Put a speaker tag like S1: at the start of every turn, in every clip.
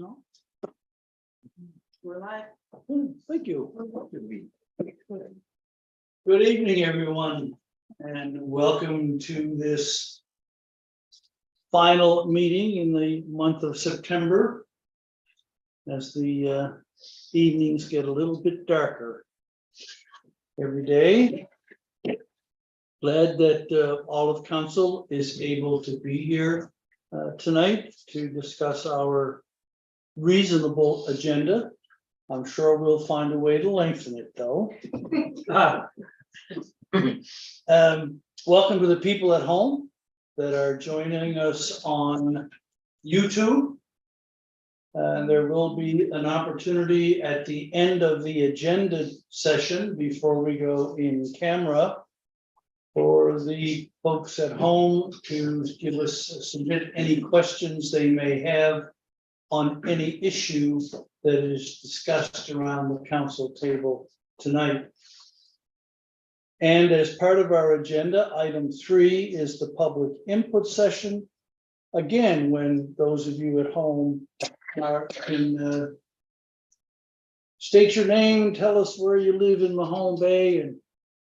S1: No? We're live.
S2: Thank you. Good evening, everyone, and welcome to this final meeting in the month of September. As the evenings get a little bit darker every day. Glad that all of council is able to be here tonight to discuss our reasonable agenda. I'm sure we'll find a way to lengthen it, though. Welcome to the people at home that are joining us on YouTube. There will be an opportunity at the end of the agenda session before we go in camera for the folks at home to give us, submit any questions they may have on any issue that is discussed around the council table tonight. And as part of our agenda, item 3 is the public input session. Again, when those of you at home can state your name, tell us where you live in Mahone Bay, and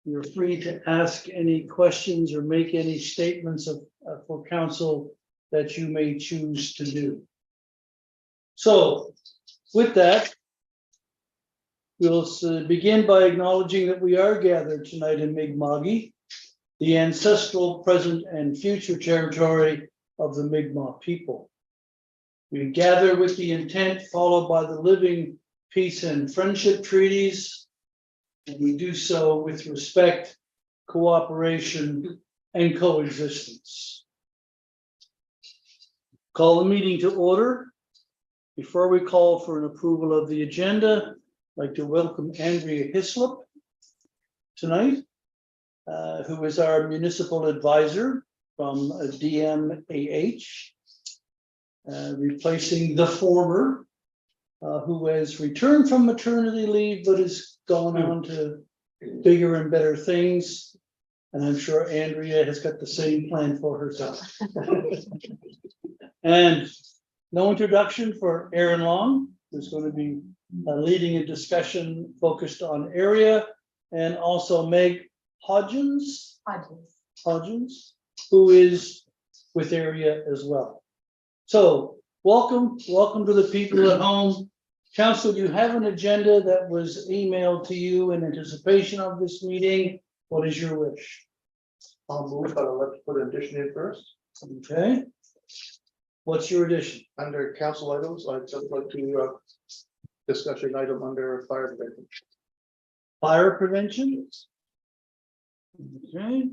S2: you're free to ask any questions or make any statements for council that you may choose to do. So with that, we'll begin by acknowledging that we are gathered tonight in Mi'kma'ki, the ancestral, present, and future territory of the Mi'kmaq people. We gather with the intent followed by the living peace and friendship treaties, and we do so with respect, cooperation, and coexistence. Call the meeting to order. Before we call for an approval of the agenda, I'd like to welcome Andrea Hislop tonight, who is our municipal advisor from DMAH, replacing the former, who has returned from maternity leave, but is going on to bigger and better things. And I'm sure Andrea has got the same plan for herself. And no introduction for Aaron Long, who's going to be leading a discussion focused on area, and also Meg Hodgins, who is with area as well. So welcome to the people at home. Council, you have an agenda that was emailed to you in anticipation of this meeting. What is your wish?
S3: I'll move, but let's put an addition in first.
S2: Okay. What's your addition?
S3: Under council items, I'd just like to discuss an item under fire prevention.
S2: Fire prevention. Okay.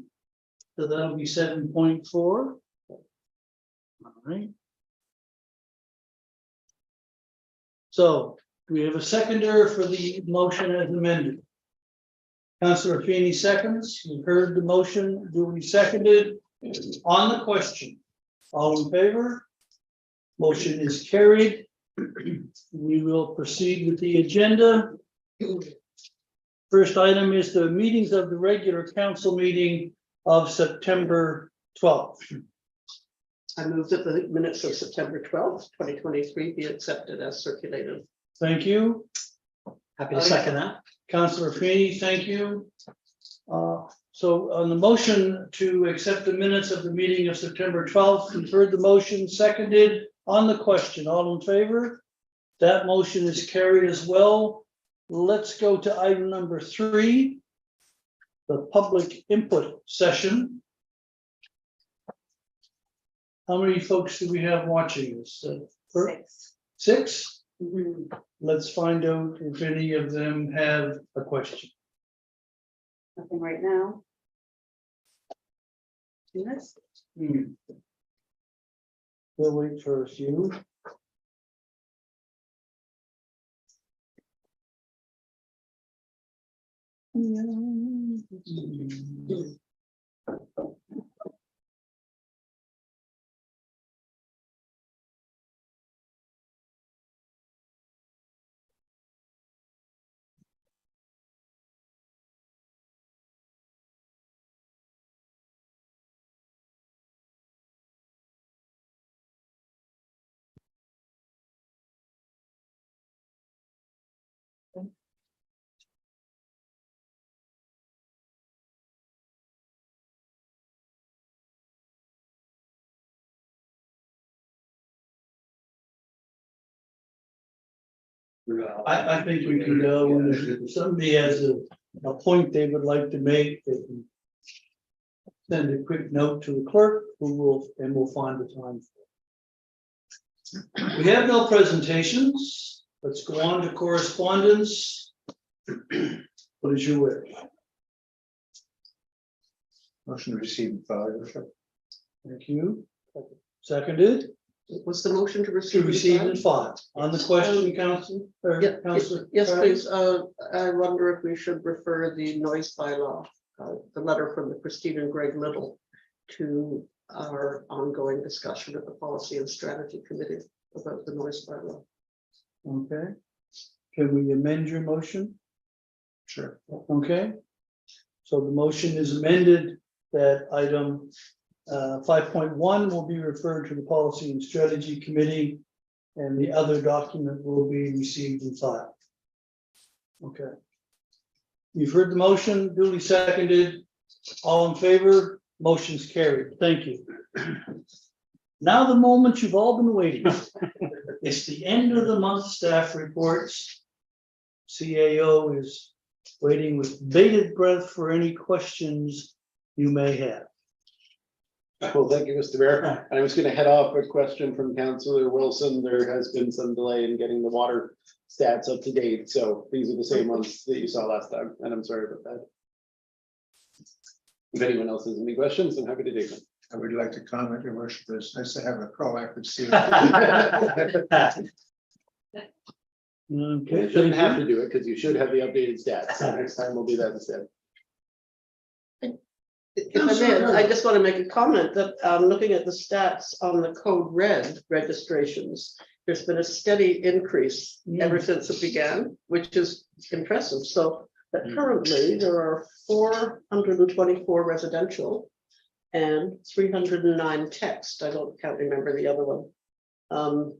S2: So that'll be 7.4. All right. So do we have a seconder for the motion as amended? Councillor Feeney seconds. You've heard the motion duly seconded. On the question, all in favor? Motion is carried. We will proceed with the agenda. First item is the meetings of the regular council meeting of September 12th.
S4: I move that the minutes of September 12th, 2023 be accepted as circulated.
S2: Thank you.
S4: Happy to second that.
S2: Councillor Feeney, thank you. So on the motion to accept the minutes of the meeting of September 12th, you've heard the motion, seconded. On the question, all in favor? That motion is carried as well. Let's go to item number 3, the public input session. How many folks do we have watching this? 6?
S4: Mhm.
S2: Let's find out if any of them have a question.
S1: Nothing right now. Yes.
S2: We'll wait for a few. I think we can go, and if somebody has a point they would like to make, they can send a quick note to the clerk, and we'll find the time. We have no presentations. Let's go on to correspondence. What is your wish?
S3: Motion to receive and file, Your Worship.
S2: Thank you. Seconded,
S4: Was the motion to
S2: to
S4: receive?
S2: receive and file. On the question, Council, or
S4: Yeah,
S2: Councilor?
S4: yes,
S2: Curran?
S4: please. I wonder if we should refer the noise bylaw, the letter from the Christine and Greg Little to our ongoing discussion at the Policy and Strategy Committee about the noise bylaw.
S2: Okay. Can we amend your motion?
S3: Sure.
S2: Okay. So the motion is amended that item 5.1 will be referred to the Policy and Strategy Committee, and the other document will be received and filed. Okay. You've heard the motion, duly seconded. All in favor, motion's carried. Thank you. Now the moment you've all been waiting for. It's the end of the month staff reports. CAO is waiting with bated breath for any questions you may have.
S5: Well, thank you, Mr. Mayor. I was going to head off with a question from Councillor Wilson. There has been some delay in getting the water stats up to date, so these are the same ones that you saw last time, and I'm sorry about that. If anyone else has any questions, I'm happy to take them.
S3: I would like to comment, Your Worship, it's nice to have a proactive seal.
S2: Okay.
S5: You shouldn't have to do it because you should have the updated stats. So next time we'll do that instead.
S4: If I may, I just want to make a comment that looking at the stats on the Code Red registrations, there's been a steady increase ever since it began, which is impressive. So that currently there are 424 residential and 309 text. I can't remember the other one.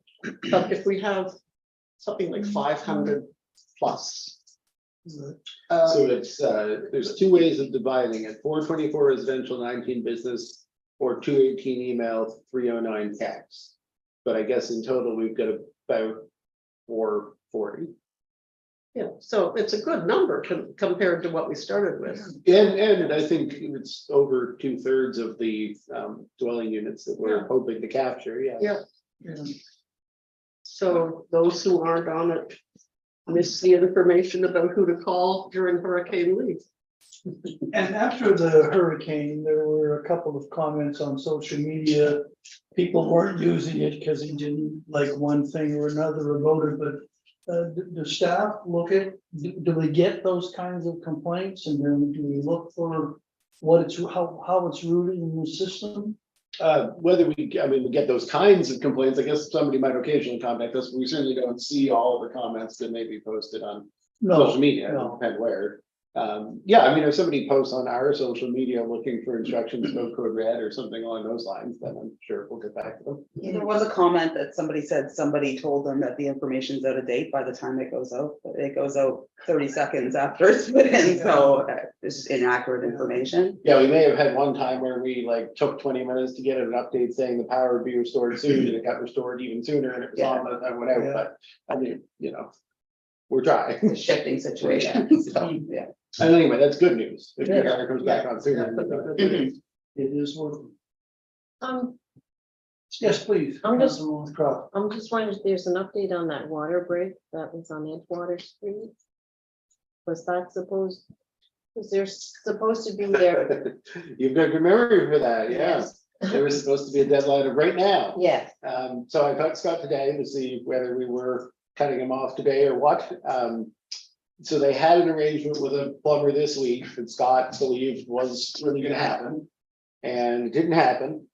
S4: But if we have something like 500 plus.
S5: So it's there's two ways of dividing it: 424 residential, 19 business, or 218 email, 309 text. But I guess in total we've got about 440.
S4: Yeah, so it's a good number compared to what we started with.
S5: And I think it's over 2/3 of the dwelling units that we're hoping to capture. Yeah.
S4: Yeah. So those who aren't on it miss the information about who to call during Hurricane Lee.
S2: And after the hurricane, there were a couple of comments on social media. People weren't using it because he didn't like one thing or another about it, but the staff look at, do we get those kinds of complaints? And then do we look for what it's, how it's rooted in the system?
S5: Whether we get those kinds of complaints, I guess somebody might occasionally contact us, but we certainly don't see all of the comments that may be posted on social media,
S2: no.
S5: depending where. Yeah, I mean, if somebody posts on our social media looking for instructions about Code Red or something along those lines, then I'm sure we'll get back to them.
S1: There was a comment that somebody said somebody told them that the information's out of date by the time it goes out, but it goes out 30 seconds after it's put in, so it's just inaccurate information.
S5: Yeah, we may have had one time where we like took 20 minutes to get an update saying the power would be restored soon, and it got restored even sooner, and it was on by the time it went out, but I mean, you know, we're trying.
S1: It's a shifting situation, so, yeah.
S5: And anyway, that's good news. If the
S2: Yeah.
S5: guy comes back on sooner.
S2: It is working. Yes, please.
S6: I'm just-
S2: Councilwoman Crowe.
S6: I'm just wondering if there's an update on that water break that was on Edgewater Street. Was there supposed to be there?
S5: You've got good memory for that, yeah. There was supposed to be a deadline of right now.
S6: Yes.
S5: So I talked to Scott today to see whether we were cutting him off today or what. So they had an arrangement with a plumber this week that Scott believed was really gonna happen. And it didn't happen.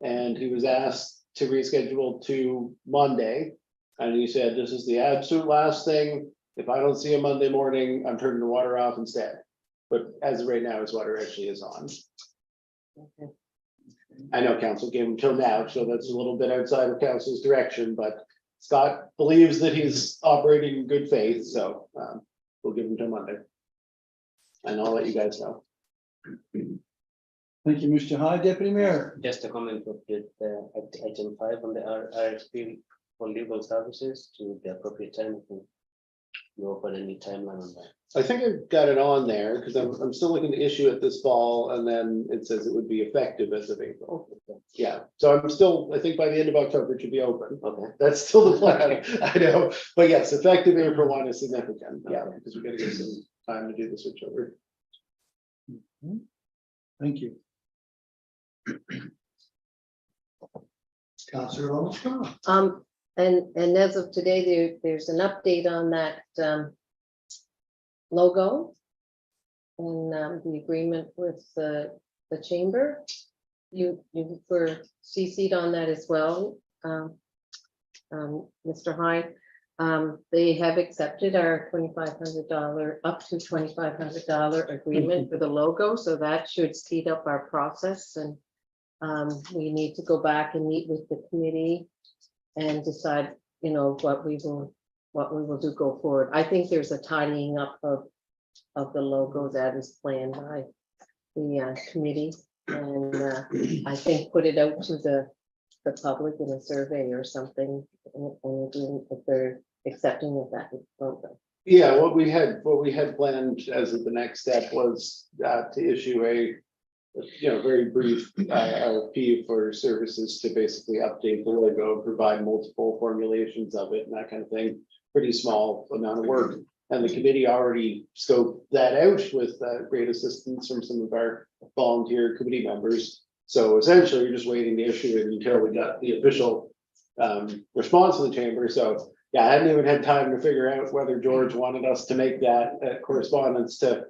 S5: And he was asked to reschedule to Monday. And he said, this is the absolute last thing. If I don't see him Monday morning, I'm turning the water off instead. But as of right now, his water actually is on.
S6: Okay.
S5: I know council gave him till now, so that's a little bit outside of council's direction, but Scott believes that he's operating in good faith, so we'll give him till Monday. And I'll let you guys know.
S2: Thank you, Mr. Hyde. Deputy Mayor.
S7: Just a comment with item 5 on the RFP for legal services to the appropriate time. know about any timeline on that.
S5: I think I've got it on there, because I'm still looking to issue it this fall, and then it says it would be effective as of April. Yeah, so I'm still, I think by the end of October it should be open.
S7: Okay.
S5: That's still the plan, I know, but yes, effective April 1 is significant, yeah, because we gotta get some time to do the switch over.
S2: Thank you. Counselor Longstreth.
S6: And as of today, there's an update on that, logo. And, the agreement with the chamber. You were CC'd on that as well, Mr. Hyde. They have accepted our $2,500, up to $2,500 agreement for the logo, so that should speed up our process. And we need to go back and meet with the committee and decide, you know, what we will do go forward. I think there's a tidying up of the logo that is planned by the committee, and I think put it out to the public in a survey or something, and if they're accepting of that logo.
S5: Yeah, what we had planned as the next step was to issue a, very brief RFP for services to basically update the logo, provide multiple formulations of it and that kind of thing. Pretty small amount of work. And the committee already scoped that out with great assistance from some of our volunteer committee members. So essentially, you're just waiting to issue it until we got the official response from the chamber. So yeah, I hadn't even had time to figure out whether George wanted us to make that correspondence to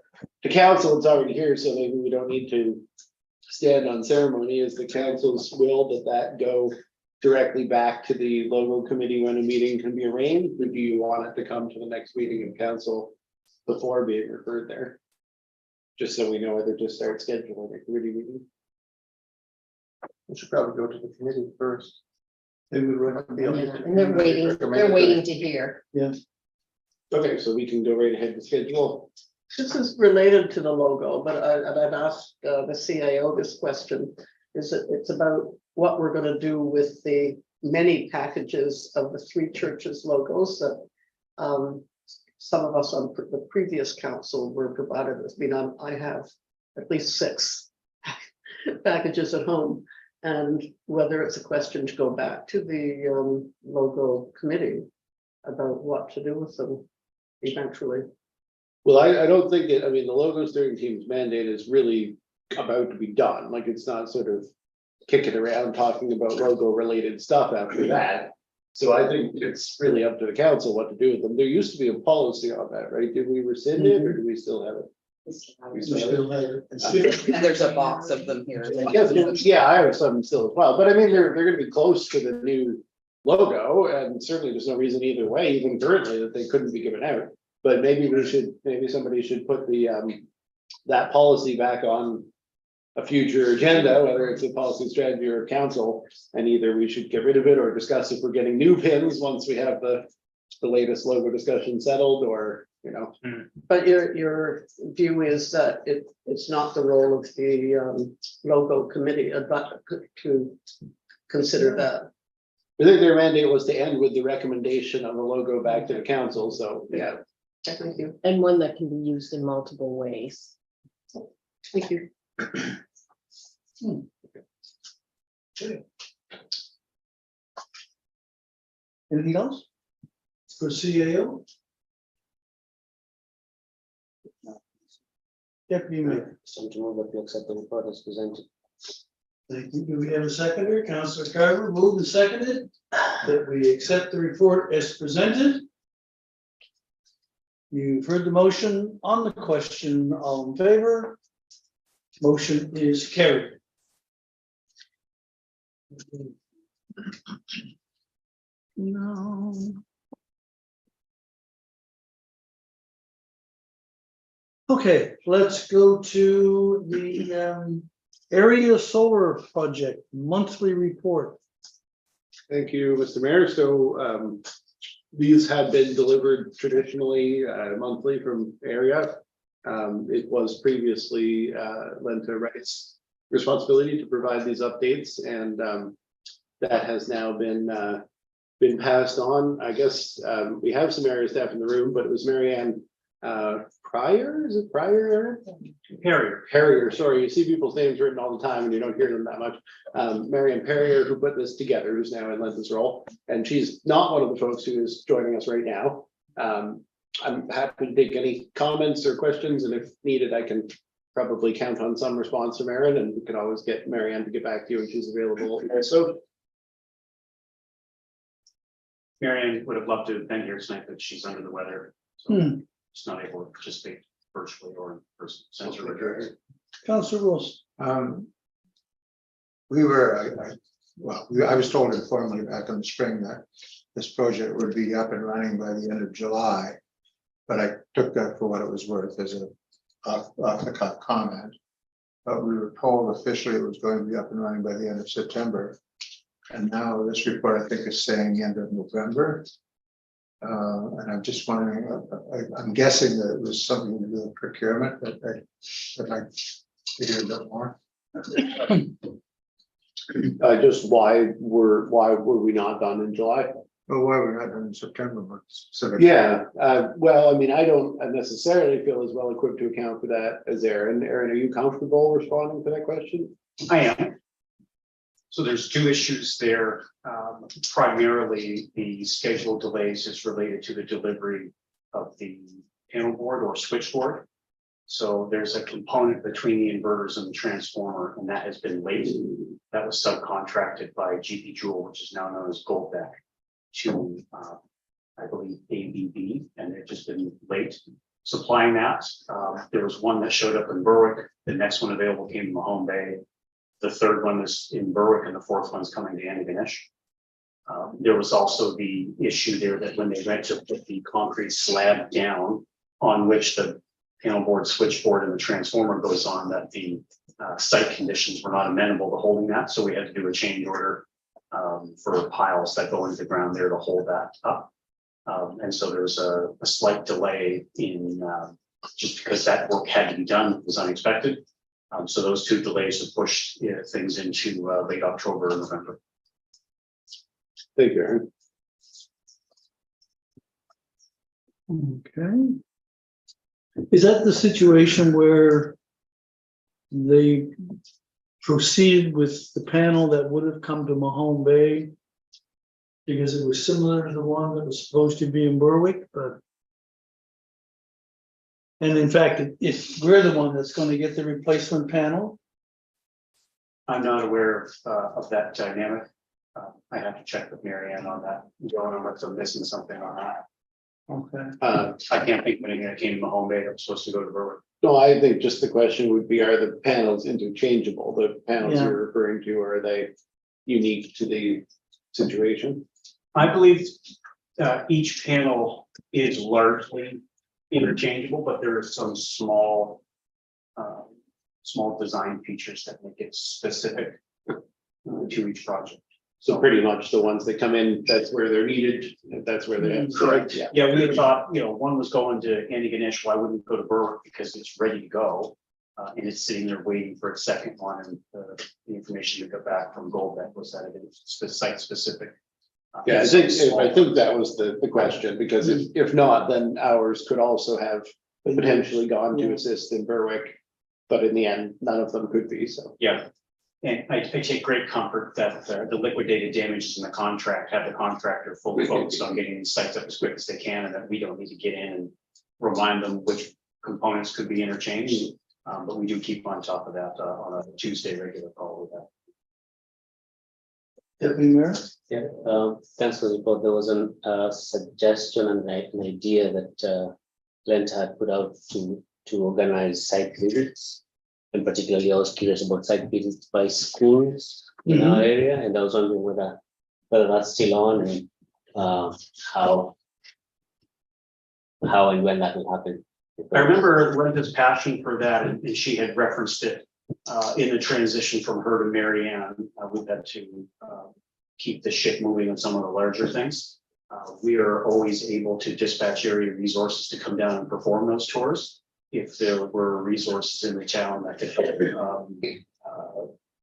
S5: council. It's already here, so maybe we don't need to stand on ceremony. Is the council's will that go directly back to the logo committee when a meeting can be arranged, or do you want it to come to the next meeting of council before being referred there? Just so we know whether to start scheduling a committee meeting.
S3: We should probably go to the committee first.
S2: They would recommend.
S6: Yeah, and they're waiting to hear.
S5: Okay, so we can go right ahead and schedule.
S4: This is related to the logo, but I've asked the CAO this question. It's about what we're gonna do with the many packages of the three churches logos that some of us on the previous council were provided with. I mean, I have at least 6 packages at home, and whether it's a question to go back to the logo committee about what to do with them eventually.
S5: Well, I don't think it, I mean, the logo steering team's mandate is really about to be done. Like, it's not sort of kicking around talking about logo related stuff after that. So I think it's really up to the council what to do with them. There used to be a policy on that, right? Did we rescind it or do we still have it? We still have it.
S1: And there's a box of them here.
S5: Yeah, I have some still as well, but I mean, they're gonna be close to the new logo, and certainly there's no reason either way, even currently, that they couldn't be given out. But maybe somebody should put the that policy back on a future agenda, whether it's a policy strategy or council, and either we should get rid of it or discuss if we're getting new pins once we have the latest logo discussion settled, or,
S4: But your view is that it's not the role of the logo committee but to consider that.
S5: I think their mandate was to end with the recommendation of the logo back to the council, so, yeah.
S4: Thank you.
S6: And one that can be used in multiple ways.
S4: Thank you.
S2: Anything else? For CAO? Deputy Mayor.
S7: Something over to accept the report as presented.
S2: Thank you. Do we have a seconder? Councillor Carver moved and seconded that we accept the report as presented. You've heard the motion on the question. All in favor? Motion is carried. No. Okay, let's go to the area solar project monthly report.
S5: Thank you, Mr. Mayor. So these have been delivered traditionally monthly from area. It was previously Lenta Wright's responsibility to provide these updates, and that has now been been passed on. I guess we have some area staff in the room, but it was Marianne Pryor, is it Pryor, Aaron? Perrier, sorry, you see people's names written all the time and you don't hear them that much. Marianne Perrier, who put this together, who's now in Linda's role, and she's not one of the folks who is joining us right now. I'm happy to take any comments or questions, and if needed, I can probably count on some response from Aaron, and we can always get Marianne to get back to you when she's available. So
S8: Marianne would have loved to have been here tonight, but she's under the weather. So she's not able to participate virtually or in person. Sends her regards.
S2: Councillor Wilson.
S9: We were, I was told informally back in the spring that this project would be up and running by the end of July. But I took that for what it was worth as a off the cuff comment. But we were told officially it was going to be up and running by the end of September. And now this report, I think, is saying the end of November. And I'm just wondering, I'm guessing that it was something to do with procurement, but I'd like to hear a bit more.
S5: just why were we not done in July?
S9: Well, why we're not done in September, but specifically.
S5: Yeah, well, I mean, I don't necessarily feel as well equipped to account for that as Aaron. Aaron, are you comfortable responding to that question?
S8: I am. So there's two issues there. Primarily, the schedule delays is related to the delivery of the panel board or switchboard. So there's a component between the inverters and the transformer, and that has been late. That was subcontracted by GP Joule, which is now known as Goldbeck, to I believe ABB, and they've just been late supplying that. There was one that showed up in Berwick. The next one available came to Mahone Bay. The third one is in Berwick, and the fourth one's coming to Antigonish. There was also the issue there that when they went to put the concrete slab down on which the panel board, switchboard, and the transformer goes on, that the site conditions were not amenable to holding that. So we had to do a change order for piles that go into the ground there to hold that up. And so there's a slight delay in just because that work had to be done. It was unexpected. So those two delays have pushed things into late October and November.
S5: Thank you, Aaron.
S2: Okay. Is that the situation where they proceeded with the panel that would have come to Mahone Bay because it was similar to the one that was supposed to be in Berwick, but and in fact, if we're the one that's going to get the replacement panel?
S8: I'm not aware of that dynamic. I have to check with Marianne on that. Unless I'm missing something on that.
S2: Okay.
S8: I can't think of anything that came to Mahone Bay that was supposed to go to Berwick.
S5: No, I think just the question would be, are the panels interchangeable? The panels
S2: Yeah.
S5: you're referring to, are they unique to the situation?
S8: I believe each panel is largely interchangeable, but there are some small design features that make it specific to each project.
S5: So pretty much the ones that come in, that's where they're needed, that's where they have.
S8: Correct.
S5: Yeah.
S8: Yeah, we had thought, one was going to Antigonish. Why wouldn't it go to Berwick? Because it's ready to go. And it's sitting there waiting for its second one. And the information we got back from Goldbeck was that it is site specific.
S5: Yeah, I think that was the question, because if not, then ours could also have potentially gone to assist in Berwick. But in the end, none of them could be, so.
S8: Yeah. And I take great comfort that the liquidated damages in the contract have the contractor fully focused on getting these sites up as quick as they can, and that we don't need to get in and remind them which components could be interchanged. But we do keep on top of that on a Tuesday regular call with that.
S2: Deputy Mayor?
S7: Yeah, thanks for the report. There was a suggestion and an idea that Lent had put out to organize site visits. And particularly, I was curious about site visits by schools in our area, and I was wondering whether that's still on and how and when that will happen.
S8: I remember Linda's passion for that, and she had referenced it in the transition from her to Marianne. We've had to keep the ship moving on some of the larger things. We are always able to dispatch area resources to come down and perform those tours if there were resources in the town that could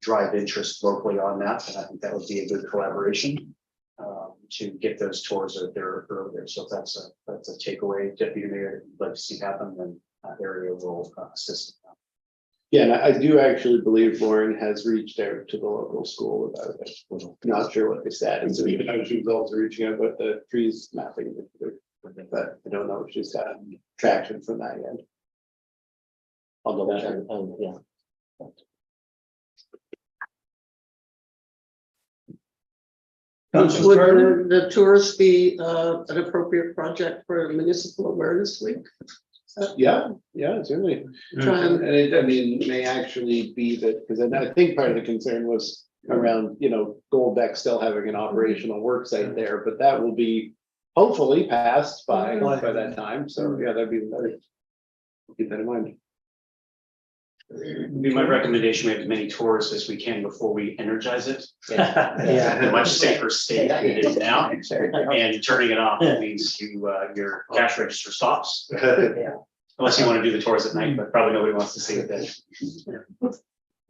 S8: drive interest locally on that. And I think that would be a good collaboration. to get those tours out there earlier. So if that's a takeaway, Deputy Mayor, that you'd like to see happen, then area will assist.
S5: Yeah, and I do actually believe Lauren has reached out to the local school about it. Not sure what the status is, even though she's also reaching out about the trees mapping. But I don't know if she's got traction from that yet. I'll double check.
S7: Yeah.
S2: Councillor
S4: Would
S2: Carter?
S4: the tours be an appropriate project for Municipal Awareness Week?
S5: Yeah, certainly.
S4: Try
S5: And
S4: and,
S5: it, I mean, may actually be that, because I think part of the concern was around, Goldbeck still having an operational work site there, but that will be hopefully passed by that time. So, yeah, that'd be better. Keep that in mind.
S8: Be my recommendation, we have as many tours as we can before we energize it.
S7: Yeah.
S8: In a much safer state than it is now, and turning it off means your cash register stops. Unless you want to do the tours at night, but probably nobody wants to see it then.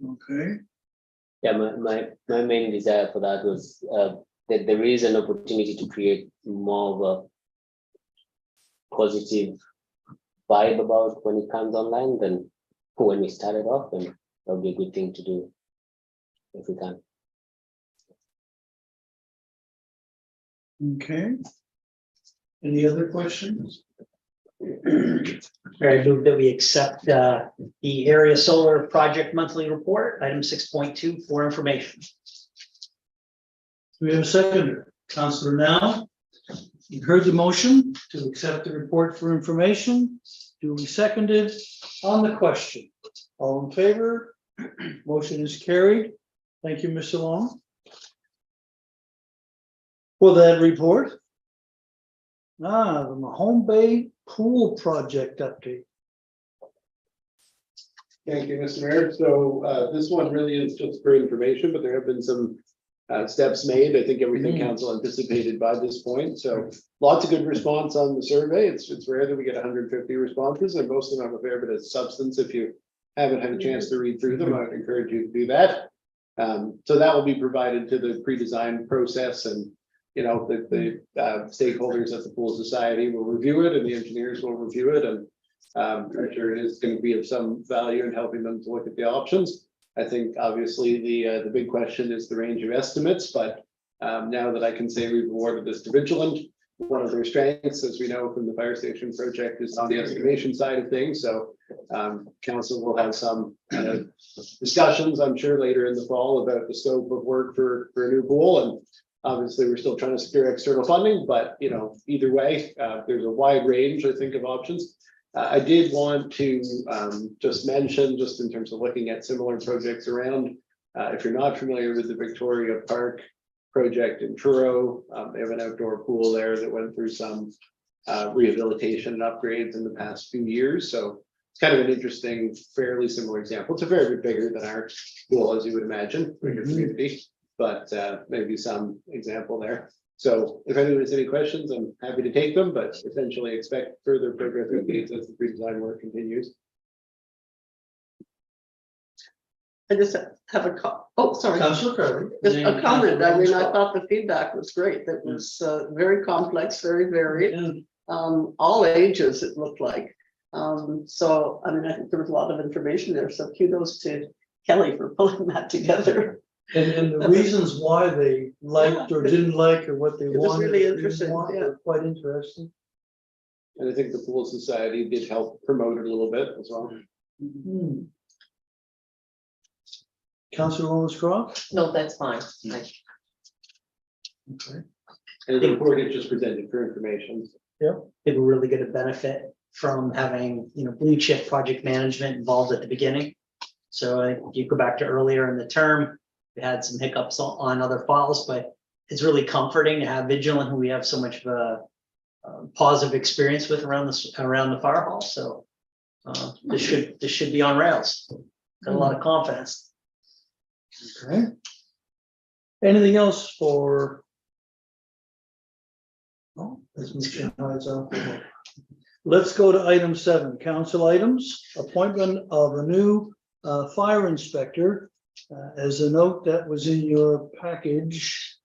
S2: Okay,
S7: Yeah, my main desire for that was that there is an opportunity to create more of a positive vibe about when it comes online than when we started off, and that would be a good thing to do if we can.
S2: okay. Any other questions?
S10: I move that we accept the area solar project monthly report, item 6.2 for information.
S2: Do we have a seconder? Councillor Now. You heard the motion to accept the report for information. Duly seconded. On the question, all in favor? Motion is carried. Thank you, Mr. Long. For that report. The Mahone Bay Pool Project update.
S5: Thank you, Mr. Mayor. So this one really is just for information, but there have been some steps made. I think everything council anticipated by this point. So lots of good response on the survey. It's rare that we get 150 responses, and most of them have a fair bit of substance. If you haven't had a chance to read through them, I would encourage you to do that. So that will be provided to the pre-design process, and the stakeholders at the Pool Society will review it, and the engineers will review it, and I'm sure it is going to be of some value in helping them to look at the options. I think obviously the big question is the range of estimates, but now that I can say we've awarded this to Vigilant, one of their strengths, as we know from the fire station project, is on the estimation side of things. So council will have some discussions, I'm sure, later in the fall about the scope of work for a new pool. And obviously, we're still trying to secure external funding, but either way, there's a wide range, I think, of options. I did want to just mention, just in terms of looking at similar projects around, if you're not familiar with the Victoria Park project in Truro, they have an outdoor pool there that went through some rehabilitation and upgrades in the past few years. So it's kind of an interesting, fairly similar example. It's a fair bit bigger than our pool, as you would imagine, bigger community, but maybe some example there. So if anyone has any questions, I'm happy to take them, but essentially expect further progress updates as the pre-design work continues.
S4: I just have sorry.
S2: Councillor Carter.
S4: Just a comment. I mean, I thought the feedback was great. That was very complex, very varied, all ages, it looked like. So, I mean, I think there was a lot of information there. So kudos to Kelly for pulling that together.
S2: And the reasons why they liked or didn't like, or what they
S4: It was
S2: wanted.
S4: really
S2: or didn't
S4: interesting,
S2: want,
S4: yeah.
S2: were quite interesting.
S5: And I think the Pool Society did help promote it a little bit as well.
S2: Councillor Owens Croft?
S6: No, that's fine.
S2: Okay.
S5: And the report is just presented for information.
S10: People really get a benefit from having, blue chip project management involved at the beginning. So if you go back to earlier in the term, we had some hiccups on other files, but it's really comforting to have Vigilant, who we have so much of a positive experience with around the fire hall. So this should be on rails. Got a lot of confidence.
S2: Okay. Anything else for? Oh, let's move your eyes off. Let's go to item 7, council items, appointment of a new fire inspector. As a note that was in your package,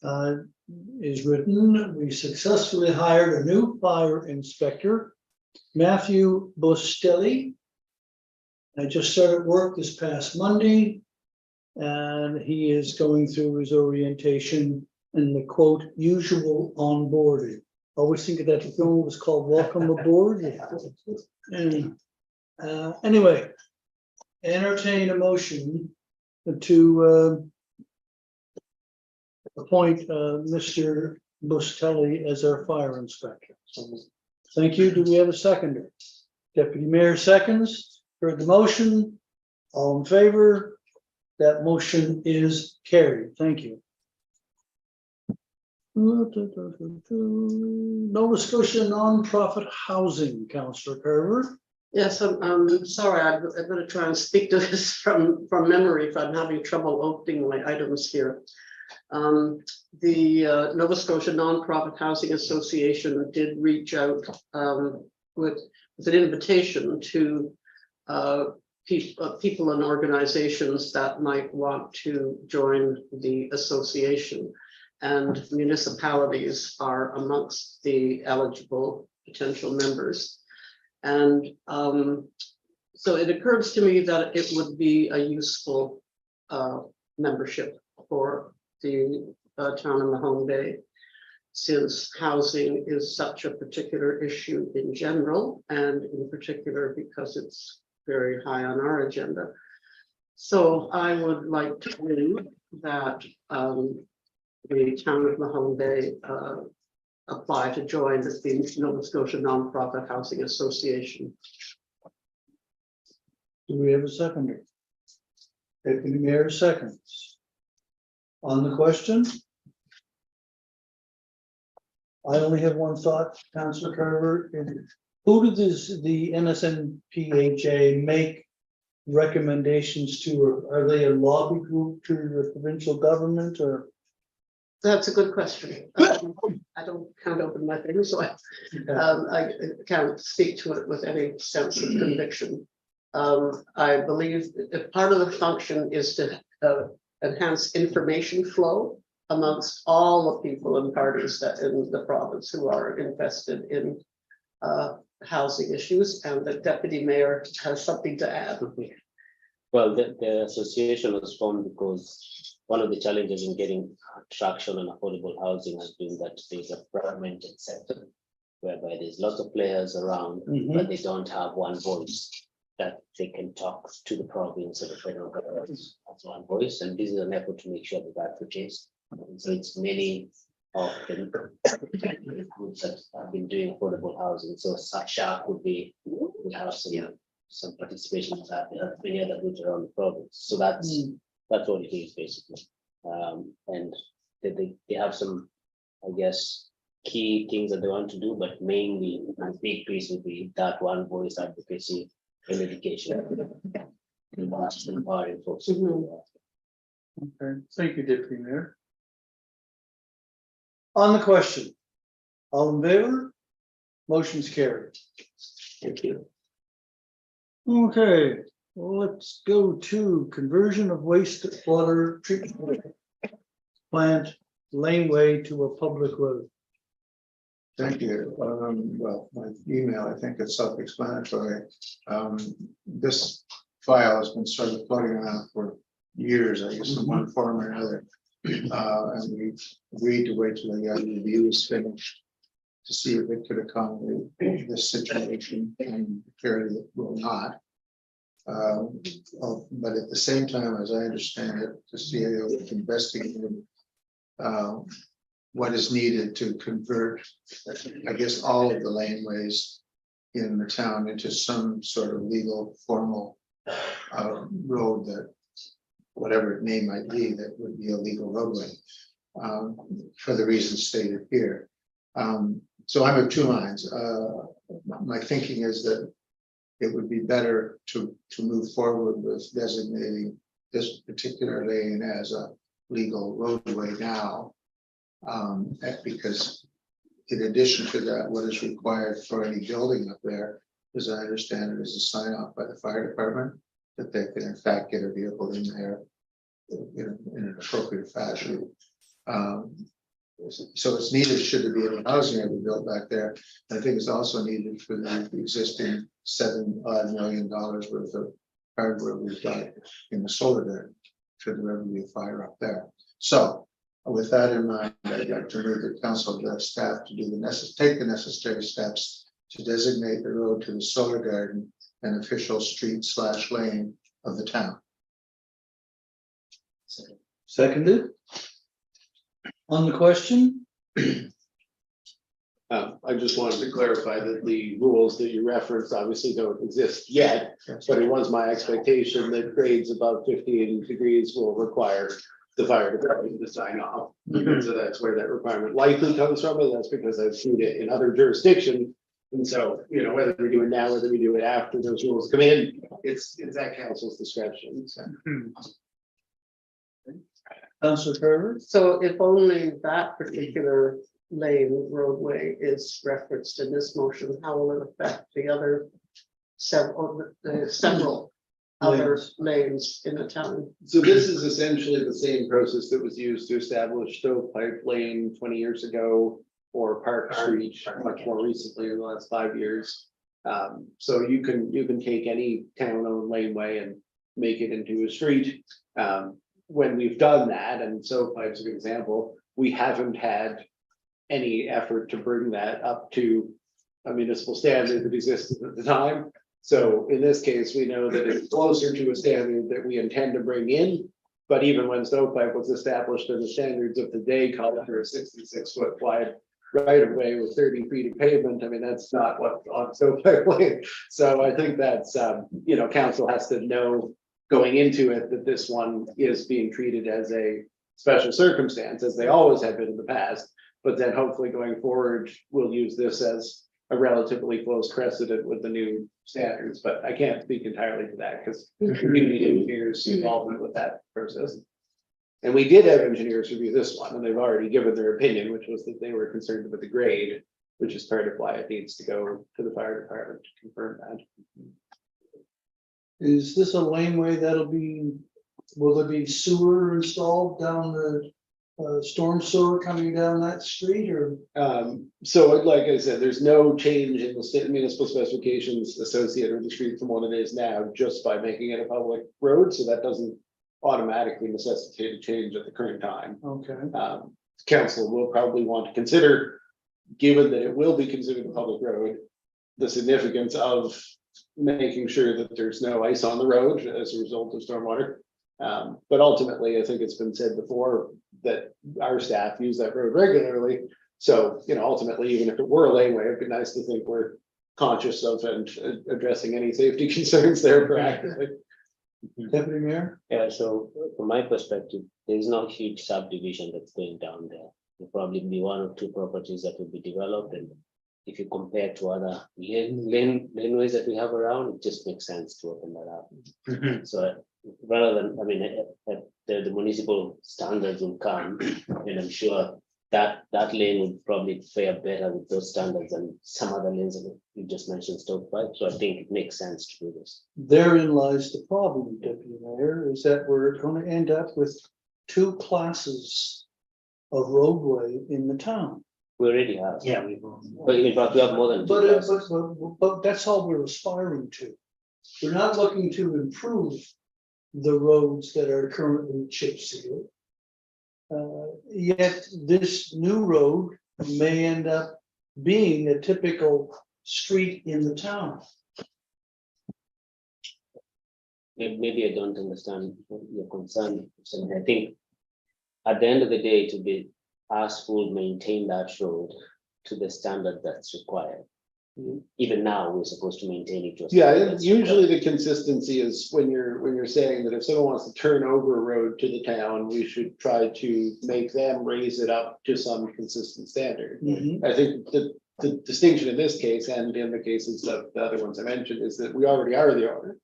S2: is written, we successfully hired a new fire inspector, Matthew Bostelli. I just started work this past Monday, and he is going through his orientation and the quote, usual onboarding. I always think of that film was called Welcome Aboard. And, anyway, entertain a motion to appoint Mr. Bostelli as our fire inspector. Thank you. Do we have a seconder? Deputy Mayor seconds. Heard the motion. All in favor? That motion is carried. Thank you. Nova Scotia Nonprofit Housing, Councillor Carver.
S4: Yes, I'm sorry, I'm going to try and speak to this from memory if I'm having trouble opening my items here. The Nova Scotia Nonprofit Housing Association did reach out with an invitation to people and organizations that might want to join the association. And municipalities are amongst the eligible potential members. And so it occurs to me that it would be a useful membership for the town of Mahone Bay, since housing is such a particular issue in general, and in particular because it's very high on our agenda. So I would like to move that the town of Mahone Bay apply to join the Nova Scotia Nonprofit Housing Association.
S2: Do we have a seconder? Deputy Mayor seconds. On the question? I only have one thought, Councillor Carver. Who does the NSNPHA make recommendations to? Or are they a lobby group to the provincial government, or?
S4: That's a good question. I can't open my thing, so I can't speak to it with any sense of conviction. I believe that part of the function is to enhance information flow amongst all the people and parties that in the province who are invested in housing issues, and the deputy mayor has something to add.
S7: Well, the association was formed because one of the challenges in getting traction on affordable housing has been that there's a fragmented sector whereby there's lots of players around, but they don't have one voice that they can talk to the province or the federal government as one voice. And this is an effort to make sure that that purchase. So it's many of the groups that have been doing affordable housing. So SHARC would be, we have some participation in that. There are many other groups around the province. So that's what it is basically. And they have some, I guess, key things that they want to do, but mainly a big piece would be that one voice advocacy and education. Empowering folks.
S2: Okay, thank you, Deputy Mayor. On the question, all in favor? Motion's carried.
S7: Thank you.
S2: Okay, well, let's go to conversion of wastewater treatment plant laneway to a public road.
S9: Thank you. Well, my email, I think it's self-explanatory. This file has been sort of floating around for years, I guess, in one form or another. And we agreed to wait till the review is finished to see if it could accommodate this situation, and clearly it will not. But at the same time, as I understand it, the CAO is investigating what is needed to convert, I guess, all of the laneways in the town into some sort of legal, formal road that, whatever its name might be, that would be a legal roadway for the reasons stated here. So I'm of two minds. My thinking is that it would be better to move forward with designating this particular lane as a legal roadway now. Because in addition to that, what is required for any building up there, as I understand it, is a sign off by the fire department that they can in fact get a vehicle in there in an appropriate fashion. So it's needed, should there be any housing ever built back there. I think it's also needed for the existing $7 million worth of hardware we've got in the solar garden. Should there ever be a fire up there. So with that in mind, I'd like to move the council direct staff to do take the necessary steps to designate the road to the solar garden an official street/lane of the town.
S2: Seconded. On the question,
S5: I just wanted to clarify that the rules that you referenced obviously don't exist yet, but it was my expectation that grades above 15 degrees will require the fire department to sign off. So that's where that requirement likely comes from, and that's because I've seen it in other jurisdictions. And so, whether we do it now, whether we do it after those rules come in, it's at council's discretion. So.
S2: Councilor Carver,
S4: So if only that particular lane roadway is referenced in this motion, how will it affect the other several other lanes in the town?
S5: So this is essentially the same process that was used to establish Stovepipe Lane 20 years ago, or Park Street much more recently in the last 5 years. So you can take any town-owned laneway and make it into a street. When we've done that, and Stovepipe's a good example, we haven't had any effort to bring that up to a municipal standard that existed at the time. So in this case, we know that it's closer to a standard that we intend to bring in. But even when Stovepipe was established, and the standards of the day called for a 66-foot wide right of way with 30 feet of pavement, I mean, that's not what's on Stovepipe Lane. So I think that's, council has to know going into it that this one is being treated as a special circumstance, as they always have been in the past. But then hopefully going forward, we'll use this as a relatively close precedent with the new standards, but I can't speak entirely to that because community engineers involvement with that process. And we did have engineers review this one, and they've already given their opinion, which was that they were concerned with the grade, which is part of why it needs to go to the fire department to confirm that.
S2: is this a laneway will there be sewer installed down the storm sewer coming down that street, or?
S5: So like I said, there's no change in the state municipal specifications associated with the street from what it is now, just by making it a public road, so that doesn't automatically necessitate a change at the current time.
S2: Okay.
S5: Council will probably want to consider, given that it will be considered a public road, the significance of making sure that there's no ice on the road as a result of stormwater. But ultimately, I think it's been said before that our staff use that road regularly. So, ultimately, even if it were a laneway, it'd be nice to think we're conscious of and addressing any safety concerns there proactively.
S2: Deputy Mayor?
S7: Yeah, so from my perspective, there is no huge subdivision that's going down there. There'll probably be 1 or 2 properties that will be developed, and if you compare to other laneways that we have around, it just makes sense to open that up. So rather than, the municipal standards will come, and I'm sure that lane would probably fare better with those standards than some other lanes that you just mentioned, Stovepipe. So I think it makes sense to do this.
S2: Therein lies the problem, Deputy Mayor, is that we're going to end up with 2 classes of roadway in the town.
S7: We already have.
S10: Yeah, we will.
S7: But in fact, we have more than 2 classes.
S2: But that's all we're aspiring to. We're not looking to improve the roads that are currently chip sealed. Yet this new road may end up being a typical street in the town.
S7: Maybe I don't understand your concern. So I think at the end of the day, to be us who maintain that road to the standard that's required. Even now, we're supposed to maintain it.
S5: Yeah, usually the consistency is when you're saying that if someone wants to turn over a road to the town, we should try to make them raise it up to some consistent standard. I think the distinction in this case and in the cases of the other ones I mentioned is that we already are the owner.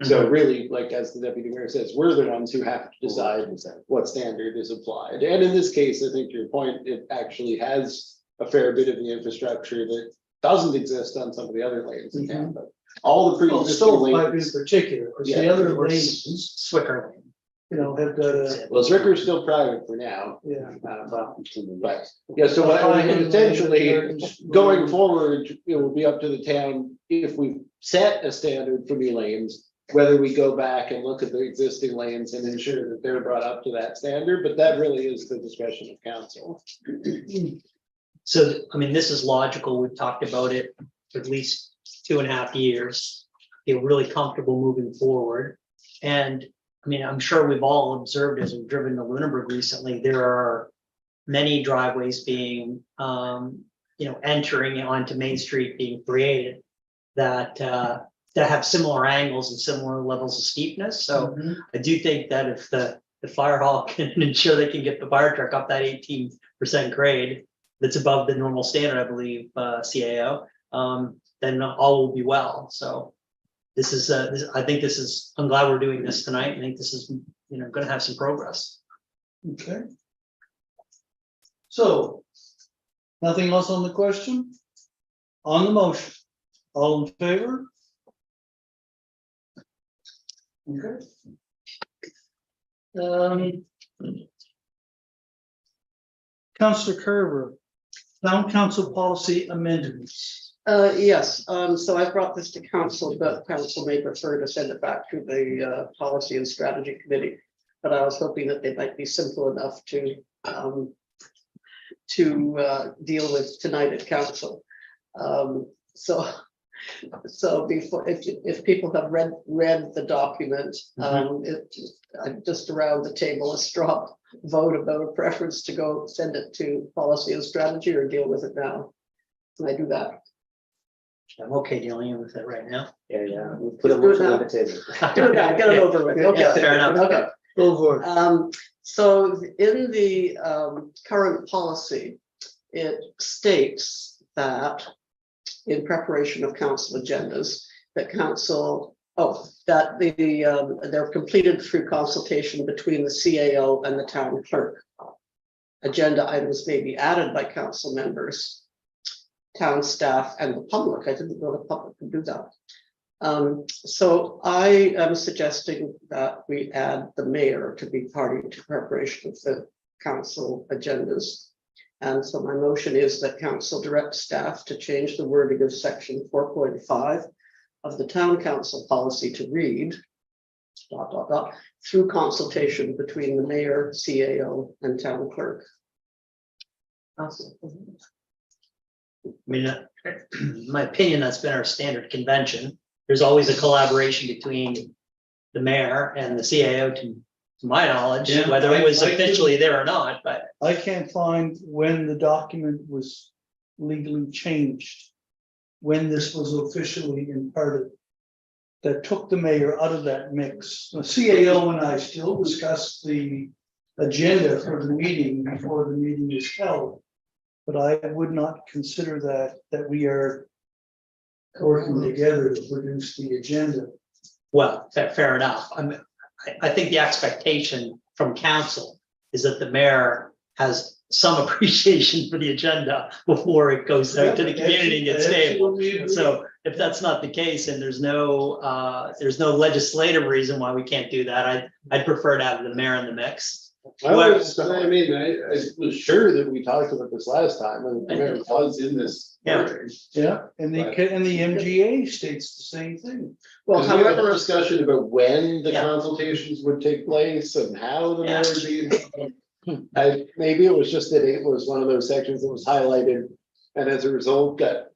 S5: So really, like as the deputy mayor says, we're the ones who have to decide what standard is applied. And in this case, I think to your point, it actually has a fair bit of the infrastructure that doesn't exist on some of the other lanes in town, but all the pre-existing
S2: Stovepipe in
S5: lanes.
S2: particular, because the
S5: Yeah.
S2: other lanes,
S10: Swicker Lane.
S2: have got a,
S5: Well, Zricker's still private for now.
S2: yeah.
S5: But, yeah, so essentially, going forward, it will be up to the town if we set a standard for new lanes. Whether we go back and look at the existing lanes and ensure that they're brought up to that standard, but that really is the discretion of council.
S10: So, I mean, this is logical. We've talked about it for at least 2.5 years. Feel really comfortable moving forward. And I mean, I'm sure we've all observed as we've driven to Lunenburg recently, there are many driveways being, entering onto Main Street being created that have similar angles and similar levels of steepness. So I do think that if the fire hall can ensure they can get the fire truck up that 18% grade, that's above the normal standard, I believe, CAO, then all will be well. So this is, I'm glad we're doing this tonight. I think this is, going to have some progress.
S2: Okay. So, nothing else on the question? On the motion, all in favor? Okay. Councillor Carver, town council policy amendments.
S4: Yes, so I brought this to council, but council may prefer to send it back to the policy and strategy committee. But I was hoping that they might be simple enough to deal with tonight at council. So before, if people have read the document, just around the table, a straw vote about a preference to go send it to policy and strategy or deal with it now. Can I do that?
S10: I'm okay dealing with it right now.
S7: Yeah, we put a
S4: Do it
S7: motion
S4: now.
S7: on the table.
S4: Do it now, get it over with. Okay.
S10: Yeah, fair enough.
S4: Okay.
S2: Go for it.
S4: So in the current policy, it states that in preparation of council agendas, that they're completed through consultation between the CAO and the town clerk. Agenda items may be added by council members, town staff, and the public. I didn't know the public could do that. So I am suggesting that we add the mayor to be party to preparation of the council agendas. And so my motion is that council direct staff to change the wording of section 4.5 of the town council policy to read through consultation between the mayor, CAO, and town clerk.
S10: I mean, in my opinion, that's been our standard convention. There's always a collaboration between the mayor and the CAO to my knowledge,
S2: Yeah,
S10: whether it was
S2: I can-
S10: officially there or not, but
S2: I can't find when the document was legally changed. When this was officially imparted. That took the mayor out of that mix. The CAO and I still discuss the agenda for the meeting before the meeting is held. But I would not consider that we are working together to produce the agenda.
S10: well, fair enough. I think the expectation from council is that the mayor has some appreciation for the agenda before it goes out to the community and gets tabled.
S2: Absolutely agree.
S10: So if that's not the case and there's no legislative reason why we can't do that, I'd prefer to have the mayor in the mix.
S5: I was sure that we talked about this last time, and the mayor was in this.
S10: Yeah.
S5: wording.
S2: Yeah, and the MGA states the same thing.
S4: Well,
S5: Because we had a
S4: however,
S5: discussion about when the
S10: Yeah.
S5: consultations would take place and how the
S10: Yeah.
S5: mayor would be. Maybe it was just that it was one of those sections that was highlighted and as a result got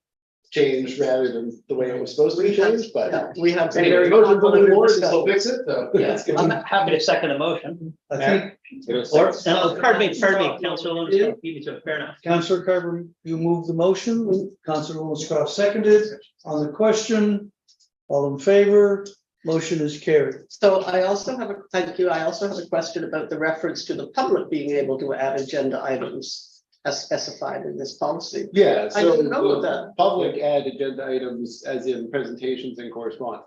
S5: changed rather than the way it was supposed to be changed, but.
S4: we have. some
S5: Anyway,
S4: very
S5: motion from the
S4: convoluted
S5: board,
S4: discussion.
S5: so fix it, though.
S4: Yeah.
S10: I'm happy to second the motion.
S2: I think,
S10: Or, no, pardon me, Councilor Lewis, beat me to it, fair enough.
S2: Councillor Carver, you moved the motion, Councillor Lewis-Croft seconded. On the question, all in favor, motion is carried.
S4: So I also have thank you. I also have a question about the reference to the public being able to add agenda items as specified in this policy.
S5: Yeah,
S4: I
S5: so
S4: didn't know
S5: the
S4: that.
S5: public add agenda items as in presentations and correspondence.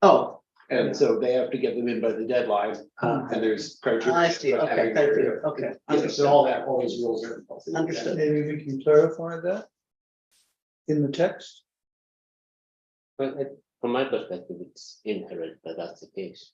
S4: Oh,
S5: And so they have to get them in by the deadline, and there's criteria.
S4: I see.
S5: for
S4: Okay,
S5: having
S4: thank
S5: their-
S4: you. Okay,
S5: Yeah,
S4: understood.
S5: so all that, all those rules are. in policy.
S4: Understood.
S2: Maybe we can clarify that in the text.
S7: Well, from my perspective, it's inherent that that's the case.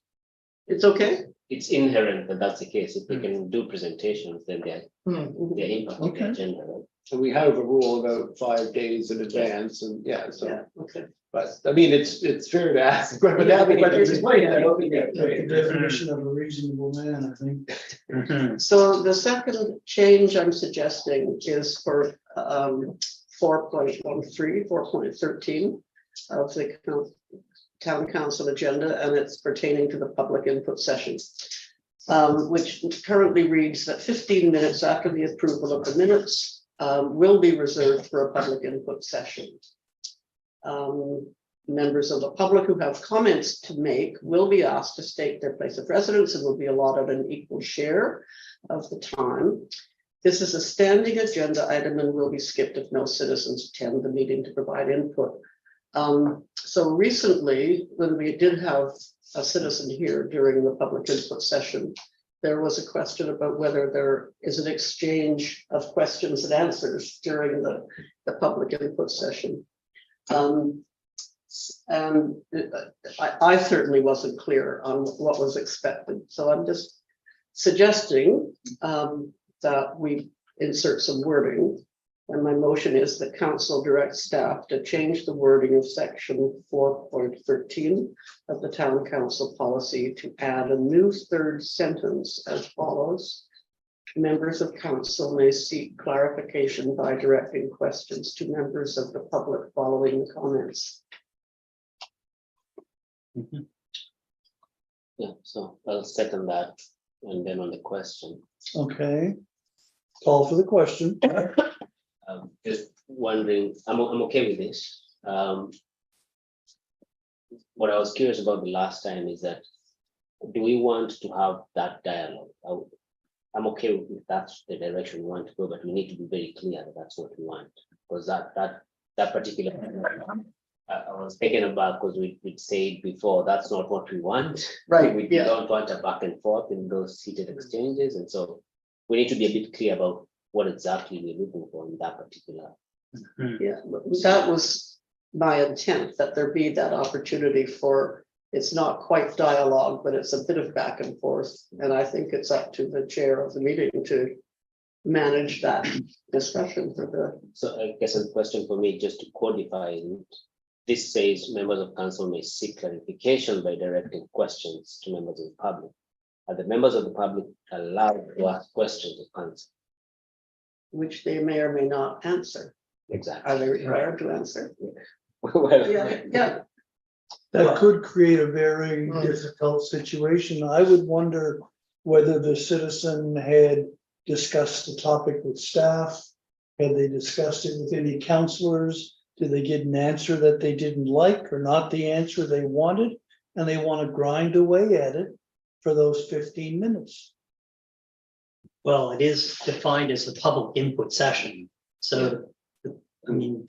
S4: It's okay?
S7: It's inherent that that's the case. If they can do presentations, then they're impact on the
S2: Okay.
S7: agenda, right?
S5: And we have a rule about 5 days in advance and yeah, so,
S4: Yeah, okay.
S5: but I mean, it's fair to ask. But now the question is, I don't think
S2: That's the
S5: that's-
S2: definition of a reasonable man, I think.
S4: So the second change I'm suggesting is for 4.13, 4.13 of the town council agenda, and it's pertaining to the public input sessions. Which currently reads that 15 minutes after the approval of the minutes will be reserved for a public input session. Members of the public who have comments to make will be asked to state their place of residence and will be allotted an equal share of the time. This is a standing agenda item and will be skipped if no citizens attend the meeting to provide input. So recently, when we did have a citizen here during the public input session, there was a question about whether there is an exchange of questions and answers during the public input session. And I certainly wasn't clear on what was expected, so I'm just suggesting that we insert some wording. And my motion is that council directs staff to change the wording of section 4.13 of the town council policy to add a new third sentence as follows. Members of council may seek clarification by directing questions to members of the public following the comments.
S7: Yeah, so I'll second that. And then on the question,
S2: Okay. Call for the question.
S7: just wondering, I'm okay with this. What I was curious about the last time is that, do we want to have that dialogue? I'm okay with if that's the direction we want to go, but we need to be very clear that that's what we want. Because that particular, I was taken aback because we'd said before, that's not what we want.
S4: Right,
S7: We
S4: yeah.
S7: don't want a back and forth in those heated exchanges, and so we need to be a bit clear about what exactly we're looking for in that particular.
S4: Yeah, that was my intent, that there be that opportunity for, it's not quite dialogue, but it's a bit of back and forth. And I think it's up to the chair of the meeting to manage that discussion for the.
S7: So I guess a question for me, just to codify it, this says members of council may seek clarification by directing questions to members of the public. Are the members of the public allowed to ask questions of council?
S4: Which they may or may not answer.
S7: Exactly.
S4: Are they required to answer?
S7: Well,
S4: Yeah.
S2: That could create a very difficult situation. I would wonder whether the citizen had discussed the topic with staff. Had they discussed it with any counselors? Did they get an answer that they didn't like or not the answer they wanted? And they want to grind away at it for those 15 minutes.
S10: Well, it is defined as the public input session. So, I mean,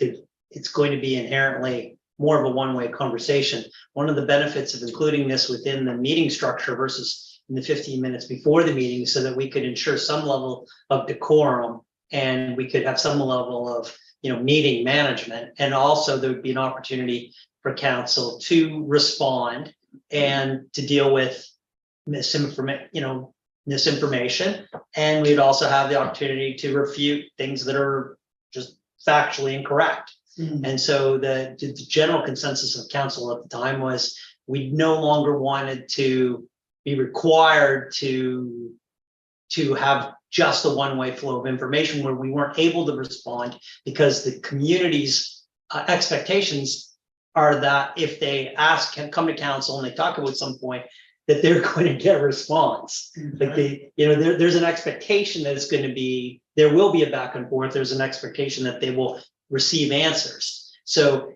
S10: it's going to be inherently more of a one-way conversation. One of the benefits of including this within the meeting structure versus in the 15 minutes before the meeting, so that we could ensure some level of decorum and we could have some level of, meeting management. And also there would be an opportunity for council to respond and to deal with misinformation. And we'd also have the opportunity to refute things that are just factually incorrect. And so the general consensus of council at the time was we no longer wanted to be required to have just a one-way flow of information where we weren't able to respond because the community's expectations are that if they come to council and they talk about some point, that they're going to get a response. Like there's an expectation that it's going to be, there will be a back and forth. There's an expectation that they will receive answers. So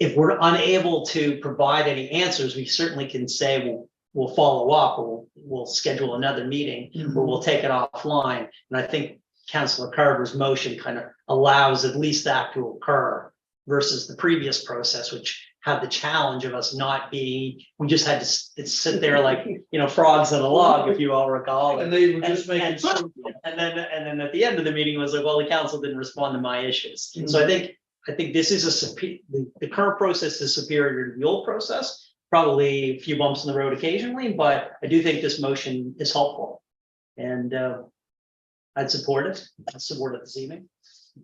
S10: if we're unable to provide any answers, we certainly can say, we'll follow up, or we'll schedule another meeting, or we'll take it offline. And I think Councillor Carver's motion kind of allows at least that to occur versus the previous process, which had the challenge of us not being, we just had to sit there like, frogs in a log, if you all recall.
S2: And they were just making sure.
S10: And then at the end of the meeting was like, well, the council didn't respond to my issues. So I think this is the current process is superior to the old process, probably a few bumps in the road occasionally, but I do think this motion is helpful. And I'd support it. I'd support it this evening.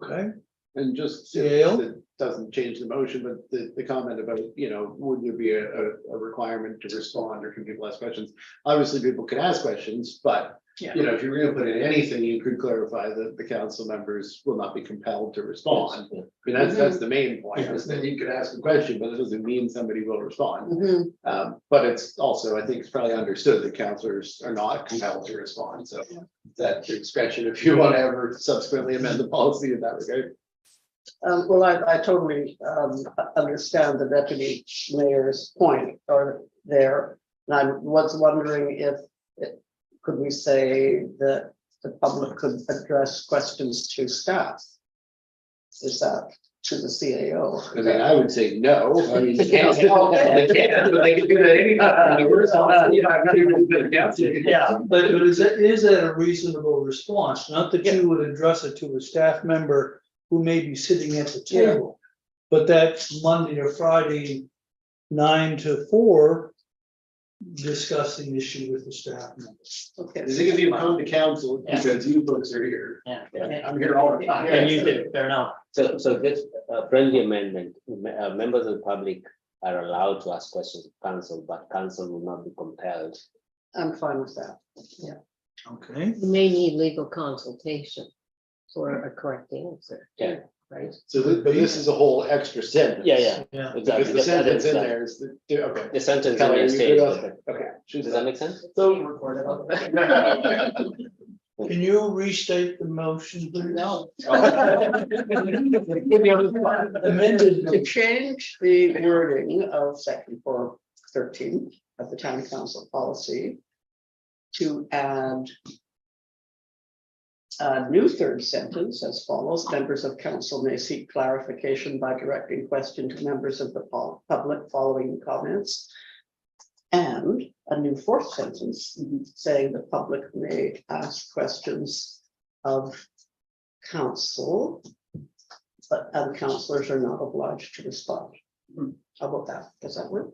S2: Okay,
S5: And just,
S2: Gail?
S5: it doesn't change the motion, but the comment about, would there be a requirement to respond, or can people ask questions? Obviously, people can ask questions, but,
S10: Yeah.
S5: if you're gonna put in anything, you could clarify that the council members will not be compelled to respond. I mean, that's the main point, is that you could ask a question, but it doesn't mean somebody will respond.
S4: Mhm.
S5: But it's also, I think it's probably understood that councilors are not compelled to respond, so that discretion, if you want to ever subsequently amend the policy in that regard.
S4: Well, I totally understand the deputy mayor's point or there. And I was wondering if, could we say that the public could address questions to staff? Is that to the CAO?
S5: I mean, I would say no. I mean, they can't, they can, but they can do that anytime.
S10: Yeah.
S2: but is that a reasonable response? Not that you would address it to a staff member who may be sitting at the
S4: Yeah.
S2: table, but that Monday to Friday, 9 to 4, discuss the issue with the staff members.
S4: Okay.
S5: Is it gonna be a come to council because you folks are here?
S10: Yeah.
S5: I'm here all the time.
S10: And you do, fair enough.
S7: So this friendly amendment, members of the public are allowed to ask questions of council, but council will not be compelled.
S4: I'm fine with that.
S2: Okay,
S6: You may need legal consultation for a correct answer.
S7: Yeah.
S6: Right?
S5: So, but this is a whole extra sentence.
S7: Yeah,
S2: yeah.
S5: Because
S7: exactly.
S5: the sentence in
S7: That-
S5: there is, okay.
S7: The sentence in
S5: Kelly, are
S7: there
S5: you
S7: states
S5: good
S7: that,
S5: on- Okay.
S7: does that make sense?
S4: So.
S2: Can you restate the motion, please?
S4: No.
S2: Amended.
S4: To change the wording of section 413 of the town council policy to add a new third sentence as follows: members of council may seek clarification by directing question to members of the public following comments. And a new fourth sentence saying the public may ask questions of council, but councillors are not obliged to respond. How about that? Does that work?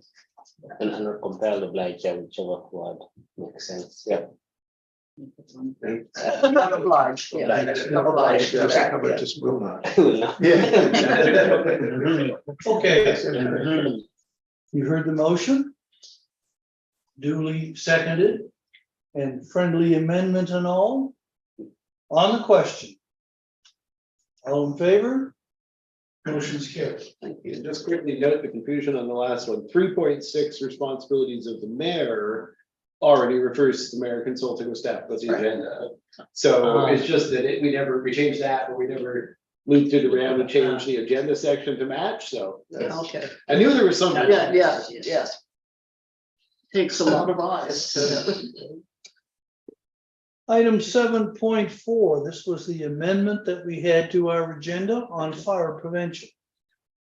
S7: And not compelled, obliged, whichever word makes sense, yeah.
S4: Not obliged, yeah. Not obliged.
S9: How about just will not?
S7: Will not.
S2: Okay. You heard the motion? Duly seconded and friendly amendment and all? On the question? All in favor? Motion's carried.
S4: Thank you.
S5: And just quickly note the confusion on the last one, 3.6 responsibilities of the mayor already refers to the mayor consulting with staff about the agenda. So it's just that we changed that, but we never looped it around and changed the agenda section to match, so.
S4: Okay,
S5: I knew there was something.
S4: yeah. Takes a lot of eyes to.
S2: Item 7.4, this was the amendment that we had to our agenda on fire prevention.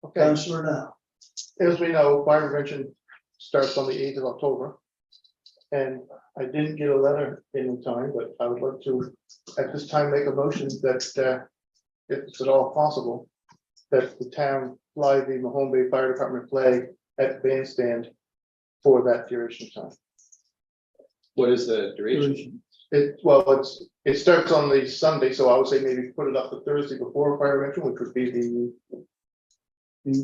S3: Okay,
S2: Councillor now.
S3: as we know, fire prevention starts on the 8th of October. And I didn't get a letter in time, but I would like to, at this time, make a motion that, if it's at all possible, that the town fly the Mahone Bay Fire Department flag at the bandstand for that duration of time.
S5: What is the duration?
S3: It starts on the Sunday, so I would say maybe put it up the Thursday before fire prevention, which would be
S2: The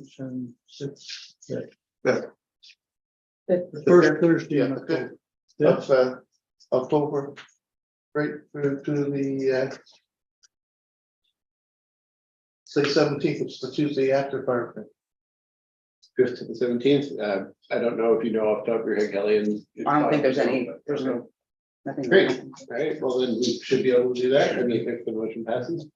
S2: first Thursday in
S3: Yeah, the
S2: October.
S3: of October. Right through to the say 17th, which is the Tuesday after fire prevention.
S5: 5th to the 17th. I don't know if you know off the top of your head, Kelly, and.
S1: I don't think there's no. Nothing.
S5: Great, all right, well, then we should be able to do that, I mean, if the motion passes.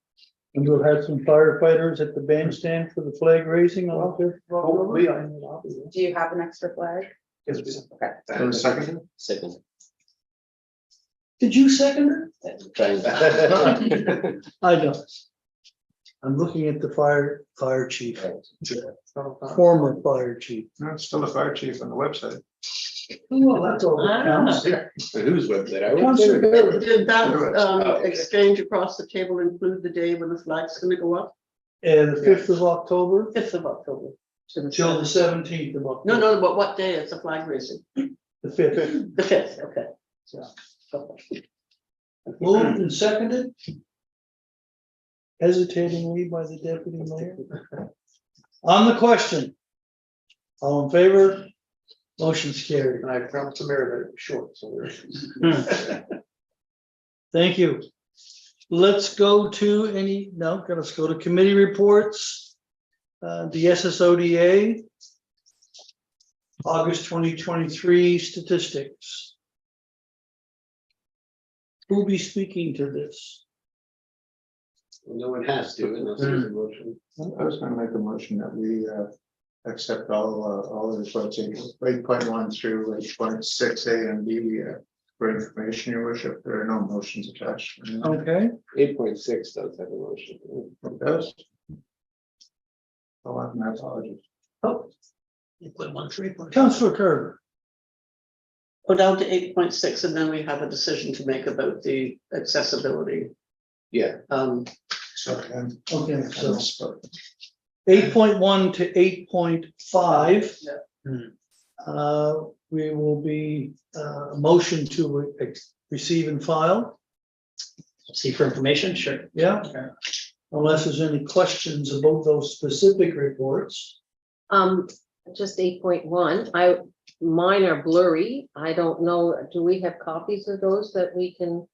S2: And we'll have some firefighters at the bandstand for the flag raising on the 5th of October.
S3: Hopefully, I'll be there.
S1: Do you have an extra flag? Okay.
S9: And a second?
S7: Second,
S2: Did you second it?
S7: trying.
S2: I don't. I'm looking at the fire chief,
S3: Oh,
S2: former fire chief.
S9: No, it's still a fire chief on the website.
S2: Well, that's all that counts.
S5: Whose website? I would
S2: Councillor
S5: say-
S2: Bailey.
S4: Did that
S5: okay.
S4: exchange across the table include the day when the flag's gonna go up?
S2: And the 5th of October,
S4: 5th of October.
S2: till the 17th of October.
S4: No, but what day is the flag raising?
S2: The 5th.
S4: The fifth, okay.
S2: Yeah. Moved and seconded. Hesitatingly by the deputy mayor. On the question. All in favor? Motion's carried.
S3: And I promised the mayor that it was short, so we're.
S2: Thank you. Let's go to let's go to committee reports. The SSODA. August 2023 statistics. Who will be speaking to this?
S5: No one has to, unless there's a motion.
S9: I was gonna make a motion that we accept all of the reports, 8.1 through 8.6 A and B for information, your worship. There are no motions attached.
S2: Okay,
S5: 8.6 does have a motion.
S9: It does. Oh, my apologies.
S2: Councillor Kerr.
S4: Go down to 8.6, and then we have a decision to make about the accessibility.
S5: Yeah.
S9: Sorry,
S2: Okay,
S9: I
S2: so
S9: misspoke.
S2: 8.1 to 8.5.
S4: Yeah.
S2: We will be a motion to receive and file.
S10: See for information, sure.
S2: Yeah. Unless there's any questions about those specific reports.
S6: Just 8.1, mine are blurry, I don't know, do we have copies of those that we can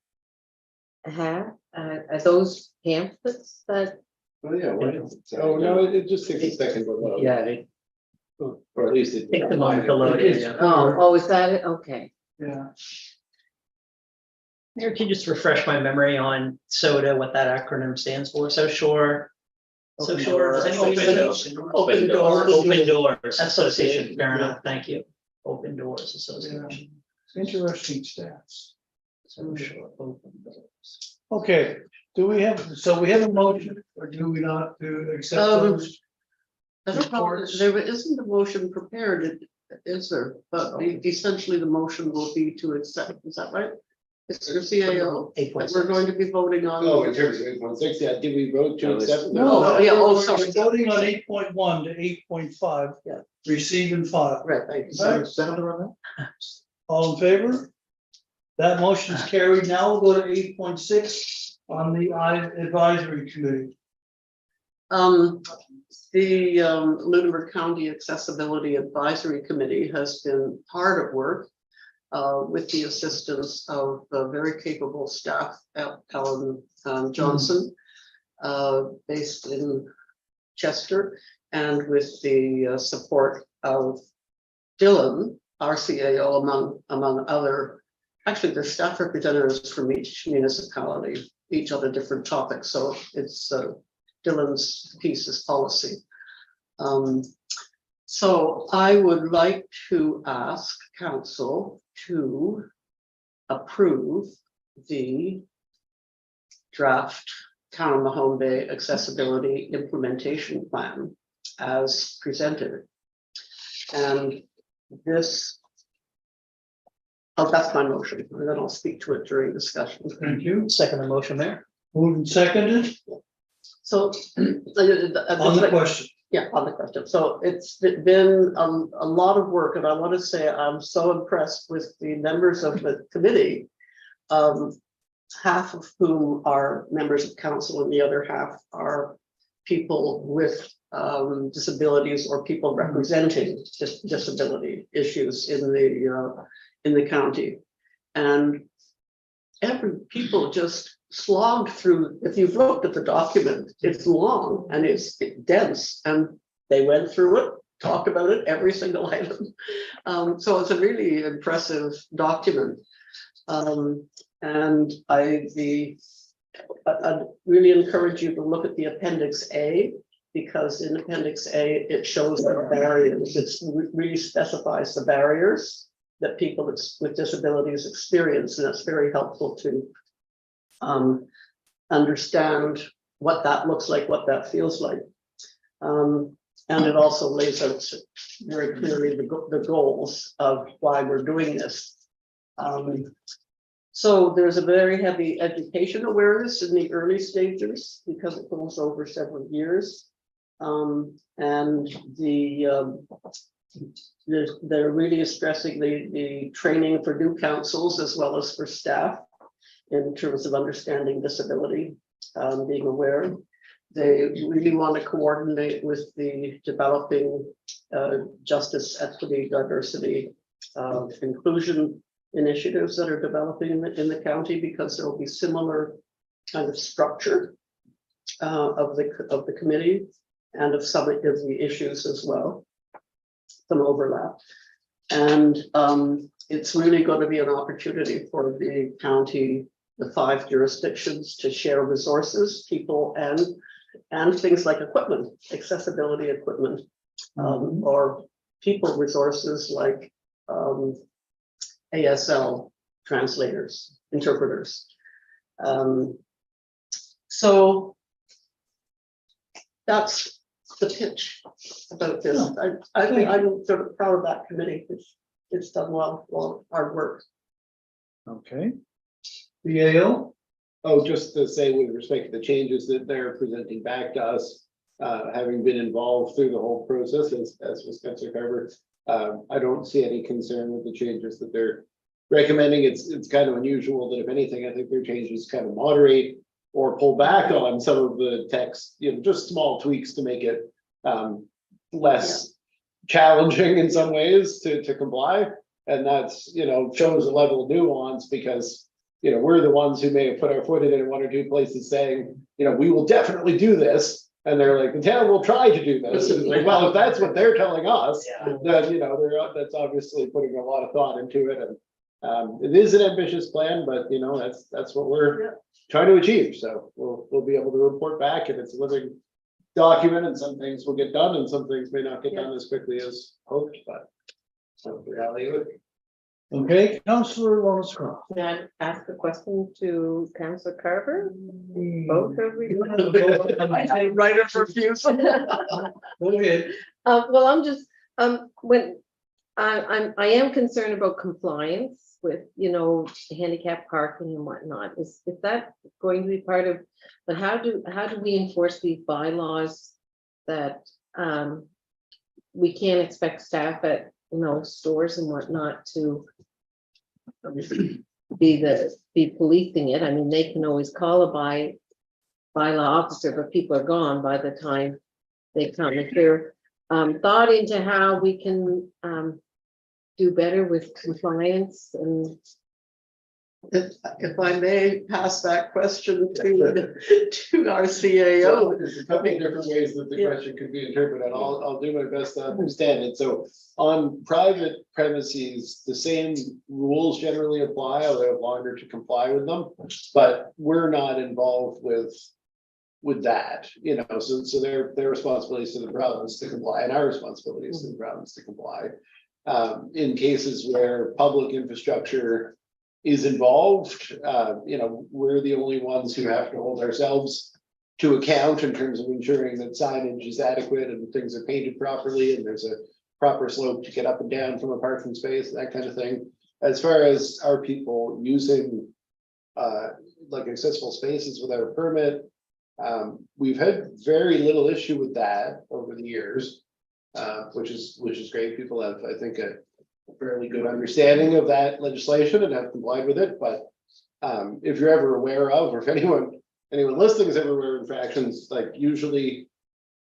S6: have? Are those pamphlets that,
S5: Oh, yeah. Oh, no, it just takes a second to load.
S10: Yeah,
S5: Or at least it.
S10: take the moment to load it, yeah.
S6: oh, is that it? Okay.
S2: Yeah.
S10: Mayor, can you just refresh my memory on SODA, what that acronym stands for? So sure. So sure. Does anybody know?
S4: Open Doors.
S10: Open Doors Association, fair enough, thank you. Open Doors Association.
S2: Interesting stats.
S10: So sure, Open Doors.
S2: Okay, do we have a motion or do we not to accept those?
S4: I don't know,
S2: Reports.
S4: there isn't a motion prepared, is there? But essentially the motion will be to accept, is that right? Mr. CAO, that
S10: 8.6.
S4: we're going to be voting on.
S5: Oh, in terms of 8.6, yeah, did we vote to accept?
S4: No, yeah, oh,
S2: we're
S4: sorry.
S2: Voting on 8.1 to 8.5.
S4: Yeah.
S2: Receive and file.
S4: Right, thank you.
S2: Right.
S3: Senator on
S2: All in favor? That motion is carried. Now we'll go to 8.6 on the advisory committee.
S4: The Lunenburg County Accessibility Advisory Committee has been hard at work with the assistance of very capable staff, Ellen Johnson, based in Chester, and with the support of Dylan, our CAO, among other, actually there's staff representatives from each municipality, each on a different topic. So it's Dylan's piece is policy. So I would like to ask council to approve the draft Town of Mahone Bay Accessibility Implementation Plan as presented. And this, oh, that's my motion, and then I'll speak to it during discussion.
S2: Thank you.
S10: Second motion there.
S2: Moved and seconded
S4: So
S2: on the question.
S4: yeah, on the question. So it's been a lot of work, and I want to say I'm so impressed with the members of the committee. Half of whom are members of council and the other half are people with disabilities or people representing disability issues in the county. And people just slogged through. If you've looked at the document, it's long and it's dense, and they went through it, talked about it, every single item. So it's a really impressive document. And I really encourage you to look at the Appendix A, because in Appendix A, it shows the barriers. It really specifies the barriers that people with disabilities experience, and it's very helpful to understand what that looks like, what that feels like. And it also lays out very clearly the goals of why we're doing this. So there's a very heavy education awareness in the early stages because it goes over several years. And they're really stressing the training for new councils as well as for staff in terms of understanding disability, being aware. They really want to coordinate with the developing justice, equity, diversity, inclusion initiatives that are developing in the county, because there will be similar kind of structure of the committee and of some of the issues as well, some overlap. And it's really going to be an opportunity for the county, the 5 jurisdictions, to share resources, people, and things like equipment, accessibility equipment, or people resources like ASL translators, interpreters. So that's the pitch about this. I think I'm sort of proud of that committee. It's done well, hard work.
S2: Okay. BAO,
S5: Oh, just to say with respect to the changes that they're presenting back to us, having been involved through the whole process as was Spencer Carver, I don't see any concern with the changes that they're recommending. It's kind of unusual that if anything, I think their changes kind of moderate or pull back on some of the text, just small tweaks to make it less challenging in some ways to comply. And that's, shows a level of nuance, because we're the ones who may have put our foot in it in 1 or 2 places saying, we will definitely do this. And they're like, the town will try to do this. And it's like, well, if that's what they're telling us, then, that's obviously putting a lot of thought into it. And it is an ambitious plan, but that's what we're trying to achieve. So we'll be able to report back, and it's a living document, and some things will get done and some things may not get done as quickly as hoped, but so the reality of it.
S2: okay, Councillor Lawrence Cross.
S6: Can I ask a question to Councillor Carver? Both of you?
S4: Right of refusal.
S2: Go ahead.
S6: Well, I'm just, when I am concerned about compliance with, handicap parking and whatnot. Is that going to be part of, but how do we enforce these bylaws that we can't expect staff at, stores and whatnot to be policing it? I mean, they can always call a bylaw officer, but people are gone by the time they come. Is there thought into how we can do better with compliance? And
S4: If I may pass that question to our CAO.
S5: There's a couple of different ways that the question could be interpreted. I'll do my best to understand it. So on private premises, the same rules generally apply, although they have longer to comply with them, but we're not involved with that, so their responsibilities to the province to comply, and our responsibilities to the province to comply. In cases where public infrastructure is involved, we're the only ones who have to hold ourselves to account in terms of ensuring that signage is adequate and things are painted properly and there's a proper slope to get up and down from a parking space, that kind of thing. As far as our people using like accessible spaces without a permit, we've had very little issue with that over the years, which is great. People have, I think, a fairly good understanding of that legislation and have complied with it. But if you're ever aware of, or if anyone listening is ever aware of infractions, like usually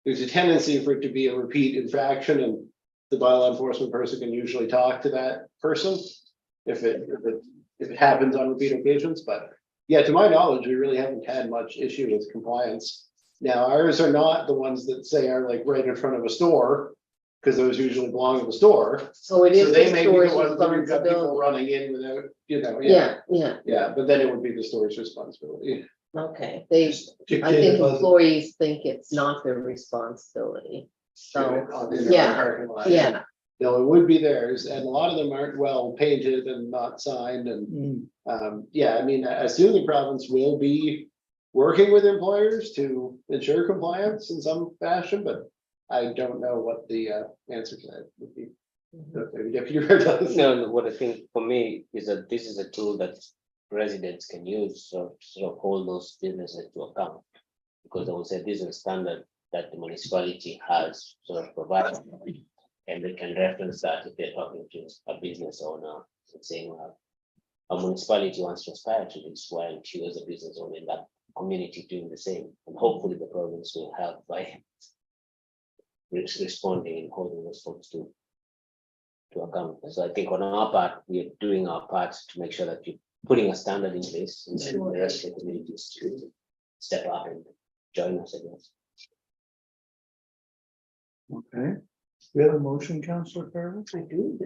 S5: there's a tendency for it to be a repeat infraction, and the bylaw enforcement person can usually talk to that person if it happens on repeat occasions. But yeah, to my knowledge, we really haven't had much issue with compliance. Now, ours are not the ones that say are like right in front of a store, because those usually belong to the store.
S6: so it is
S5: So they
S6: the
S5: may be the
S6: store's
S5: ones that we've got people
S6: responsibility.
S5: running in without,
S6: Yeah,
S5: but then it would be the store's responsibility.
S6: okay. I think
S9: Dictated by the-
S6: employees think it's not their responsibility. So,
S5: In their
S6: yeah,
S5: parking lot.
S6: yeah,
S5: No, it would be theirs, and a lot of them aren't well painted and not signed, and yeah, I mean, I assume the province will be working with employers to ensure compliance in some fashion, but I don't know what the answer to that would be. Maybe Deputy Mayor does.
S7: No, what I think for me is that this is a tool that residents can use, so to sort of hold those businesses to account. Because they will say this is a standard that the municipality has sort of provided. And they can reference that if they're talking to a business owner and saying, well, a municipality wants to aspire to this, why aren't you as a business owner in that community doing the same? And hopefully the province will help by responding and holding those folks to account. So I think on our part, we are doing our part to make sure that you're putting a standard in place and then the rest of the communities to step up and join us, I guess.
S2: Okay. We have a motion, Councillor Carver?
S4: I do.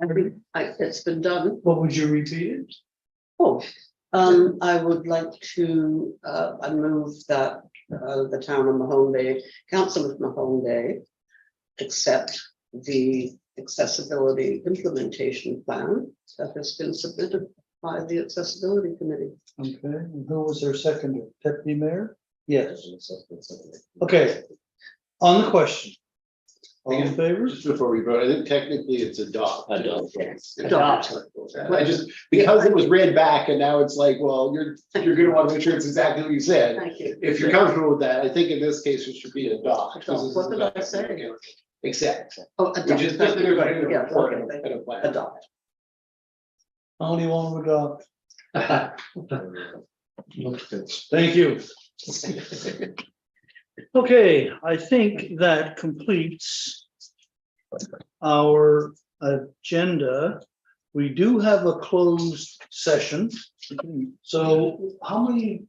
S4: It's been done.
S2: What would you repeat it?
S4: Oh, I would like to, I move that, the town of Mahone Bay, Council of Mahone Bay accept the accessibility implementation plan that has been submitted by the accessibility committee.
S2: Okay, and who was their seconder? Deputy Mayor? Yes. Okay. On the question. All in favor?
S5: Just before we vote, I think technically it's adopt.
S7: Adopt, yes.
S4: Adopt.
S5: I just, because it was read back and now it's like, well, you're gonna want to make sure it's exactly what you said.
S4: Thank you.
S5: If you're comfortable with that, I think in this case it should be adopt. 'cause this is
S4: What did I
S5: about-
S4: say?
S5: Accept,
S4: Oh,
S5: which
S4: adopt.
S5: is
S4: Thank
S5: just
S4: you.
S5: a good
S4: Yeah,
S5: report
S4: okay,
S5: and
S4: thank you.
S5: a plan.
S4: Adopt.
S2: Only one would Thank you. Okay, I think that completes our agenda. We do have a closed session. So how many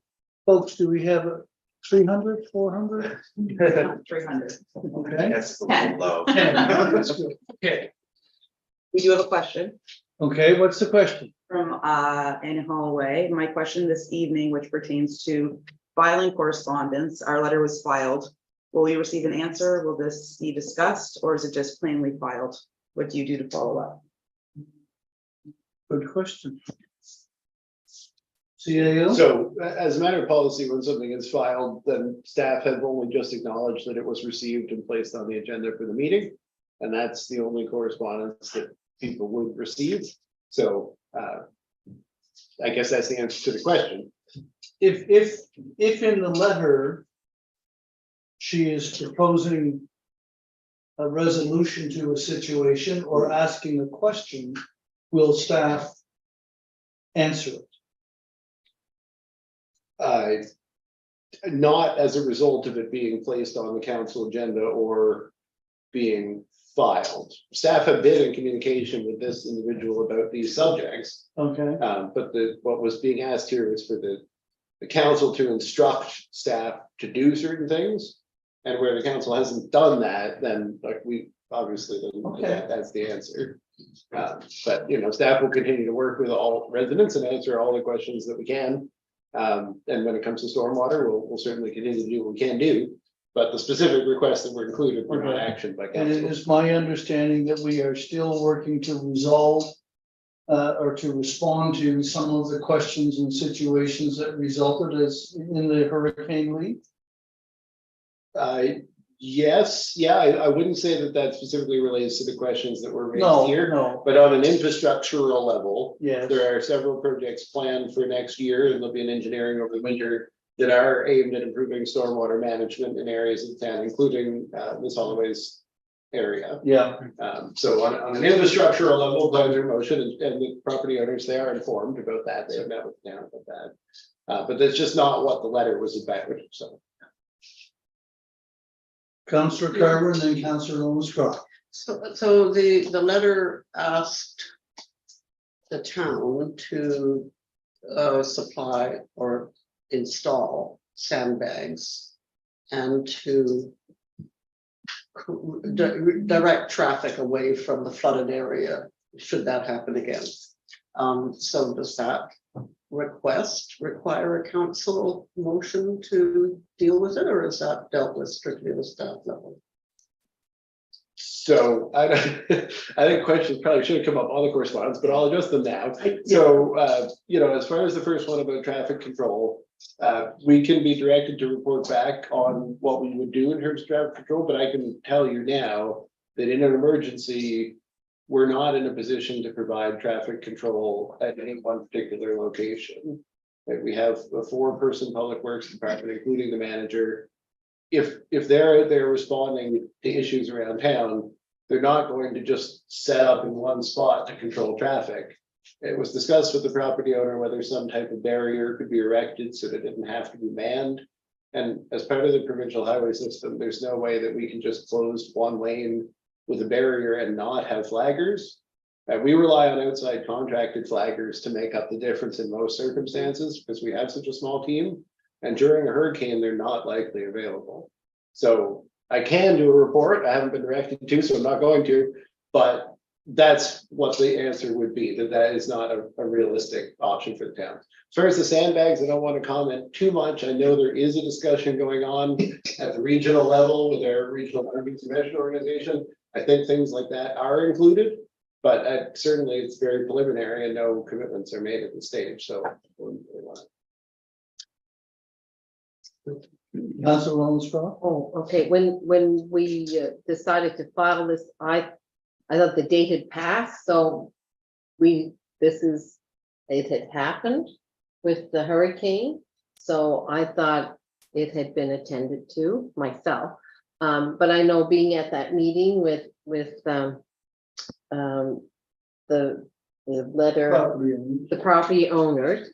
S2: folks do we have? 300, 400?
S1: 300.
S2: Okay.
S9: That's
S1: Ten.
S9: low.
S2: Okay,
S1: We do have a question
S2: okay, what's the question?
S1: from Anna Holloway. My question this evening, which pertains to filing correspondence. Our letter was filed. Will we receive an answer? Will this be discussed, or is it just plainly filed? What do you do to follow up?
S2: Good question. CAO?
S5: So as a matter of policy, when something is filed, then staff have only just acknowledged that it was received and placed on the agenda for the meeting. And that's the only correspondence that people would receive. So I guess that's the answer to the question.
S2: If in the letter she is proposing a resolution to a situation or asking a question, will staff answer it?
S5: Not as a result of it being placed on the council agenda or being filed. Staff have been in communication with this individual about these subjects.
S2: Okay,
S5: But what was being asked here is for the council to instruct staff to do certain things. And where the council hasn't done that, then like we obviously,
S2: Okay.
S5: that's the answer. But you know, staff will continue to work with all residents and answer all the questions that we can. And when it comes to stormwater, we'll certainly continue to do what we can do. But the specific requests that were included were not
S2: Okay.
S5: actioned by
S2: and it
S5: council.
S2: is my understanding that we are still working to resolve or to respond to some of the questions and situations that resulted as in the Hurricane League.
S5: Yes, yeah, I wouldn't say that that specifically relates to the questions that were raised
S2: No,
S5: here.
S2: no,
S5: But on an infrastructural level,
S2: yes,
S5: there are several projects planned for next year, and there'll be an engineering over the winter that are aimed at improving stormwater management in areas of town, including Ms. Holloway's area.
S2: yeah,
S5: So on an infrastructural level, plans are in motion, and the property owners, they are informed about that. They have met with the town about that. But that's just not what the letter was about, so.
S2: Councillor Carver and then Councillor Owens Scott.
S4: So the letter asked the town to supply or install sandbags and to direct traffic away from the flooded area, should that happen again. So does that request require a council motion to deal with it, or is that dealt with strictly at the staff level?
S5: So I think questions probably should have come up on the correspondence, but I'll address them now. So, you know, as far as the first one about traffic control, we can be directed to report back on what we would do in terms of traffic control, but I can tell you now that in an emergency, we're not in a position to provide traffic control at any one particular location. Like we have a 4-person public works department, including the manager, if they're out there responding to issues around town, they're not going to just set up in one spot to control traffic. It was discussed with the property owner whether some type of barrier could be erected so that it didn't have to be manned. And as part of the provincial highway system, there's no way that we can just close one lane with a barrier and not have flaggers. We rely on outside contracted flaggers to make up the difference in most circumstances because we have such a small team. And during a hurricane, they're not likely available. So I can do a report. I haven't been directed to, so I'm not going to, but that's what the answer would be, that is not a realistic option for the town. As far as the sandbags, I don't want to comment too much. I know there is a discussion going on at the regional level with our regional urban convention organization. I think things like that are included, but certainly it's very preliminary and no commitments are made at this stage, so.
S2: Council Rawlings-Straw?
S6: Oh, okay, when we decided to file this, I thought the date had passed, so it had happened with the hurricane. So I thought it had been attended to myself. But I know being at that meeting with the letter, the property owners,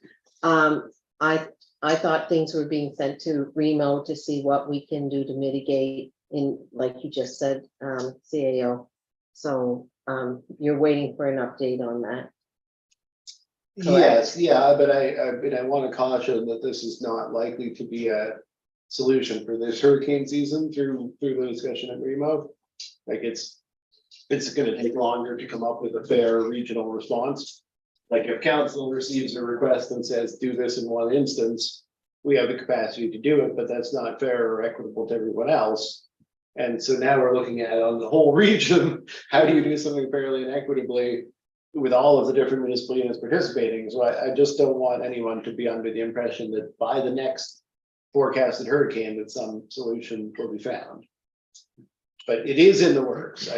S6: I thought things were being sent to Remo to see what we can do to mitigate in, like you just said, CAO. So you're waiting for an update on that.
S5: Yes, yeah, but I want to caution that this is not likely to be a solution for this hurricane season through the discussion at Remo. Like it's gonna take longer to come up with a fair regional response. Like if council receives a request and says, do this in one instance, we have the capacity to do it, but that's not fair or equitable to everyone else. And so now we're looking at on the whole region, how do you do something fairly and equitably with all of the different municipal units participating? So I just don't want anyone to be under the impression that by the next forecasted hurricane that some solution will be found. But it is in the works.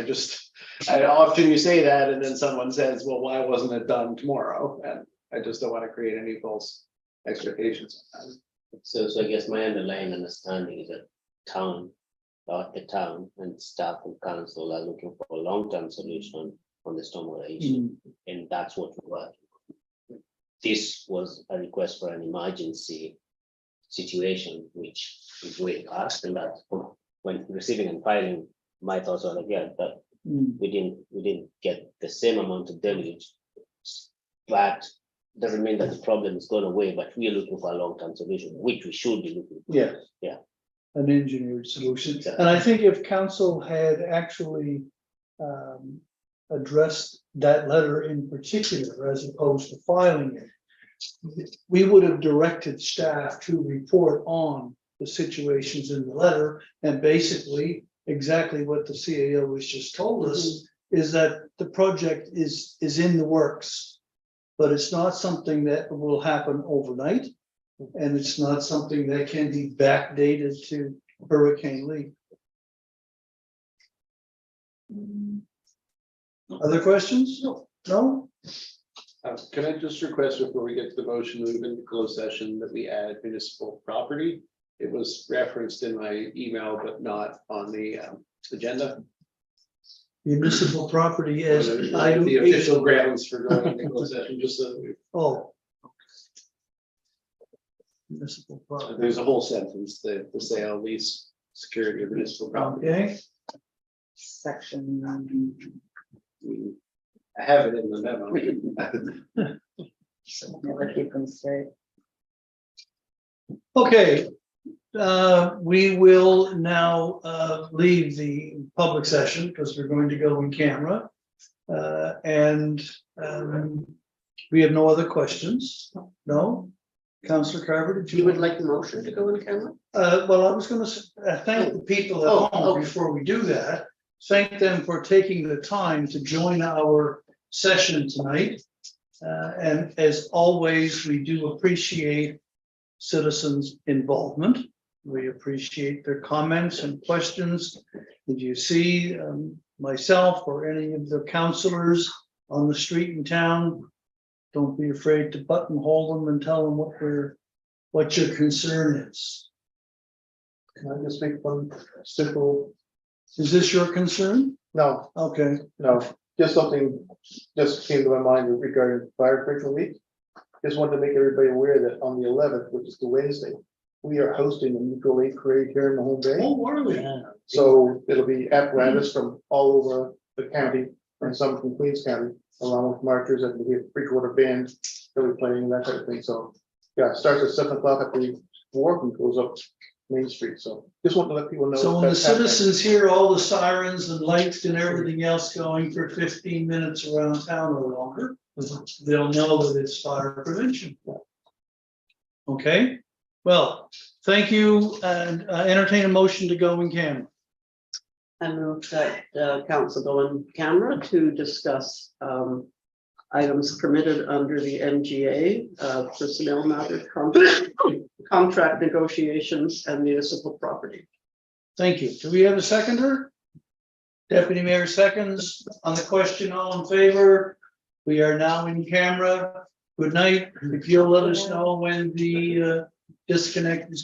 S5: I often you say that and then someone says, well, why wasn't it done tomorrow? And I just don't want to create any false expectations.
S7: So I guess my underlying understanding is that the town and staff and council are looking for a long-term solution on the stormwater issue, and that's what we're working on. This was a request for an emergency situation, which is way past, and that when receiving and filing, my thoughts are like, yeah, but we didn't get the same amount of deluge, but doesn't mean that the problem is gone away, but we are looking for a long-term solution, which we should be looking for.
S2: Yeah.
S7: Yeah.
S2: An engineered solution. And I think if council had actually addressed that letter in particular, as opposed to filing it, we would have directed staff to report on the situations in the letter. And basically, exactly what the CAO has just told us is that the project is in the works, but it's not something that will happen overnight. And it's not something that can be backdated to Hurricane Lee. Other questions? No?
S5: Can I just request before we get to the motion, move into closed session that we add municipal property? It was referenced in my email, but not on the agenda.
S2: Municipal property as item
S5: The
S2: 8.
S5: official grounds for going into closed session, just so that
S2: Oh. Municipal property.
S5: there's a whole sentence that the sale, lease, security of municipal property.
S2: Okay,
S1: Section.
S5: I have it in the memo.
S1: Never keep them straight.
S2: okay. We will now leave the public session because we're going to go in camera. And we have no other questions. No? Councillor Carver, did you?
S4: You would like the motion to go in camera?
S2: Well, I was gonna thank the people at
S4: Oh,
S2: home
S4: okay.
S2: before we do that. Thank them for taking the time to join our session tonight. And as always, we do appreciate citizens' involvement. We appreciate their comments and questions. If you see myself or any of the councilors on the street in town, don't be afraid to buttonhole them and tell them what your concern is.
S3: Can I just make one simple,
S2: Is this your concern?
S3: no,
S2: Okay,
S3: no, just something just came to my mind regarding fire prevention week. Just wanted to make everybody aware that on the 11th, which is the Wednesday, we are hosting a mutual aid parade here in the home bay.
S2: oh, are we?
S10: Yeah.
S3: So it'll be apparatus from all over the county and some from Queens County, along with marchers and we have three-quarter band that we playing and that type of thing. So, yeah, it starts at 7 o'clock at the wharf and goes up Main Street. So just want to let people know.
S2: So when the
S3: that's happening.
S2: citizens hear all the sirens and lights and everything else going for 15 minutes around town or longer, they'll know that it's fire prevention. Okay, well, thank you, and entertain a motion to go in camera.
S4: I move that council go in camera to discuss items permitted under the MGA, personnel matters, contract negotiations and municipal property.
S2: Thank you. Do we have a seconder? Deputy Mayor seconds on the question, all in favor? We are now in camera. Good night. If you'll let us know when the disconnect is done.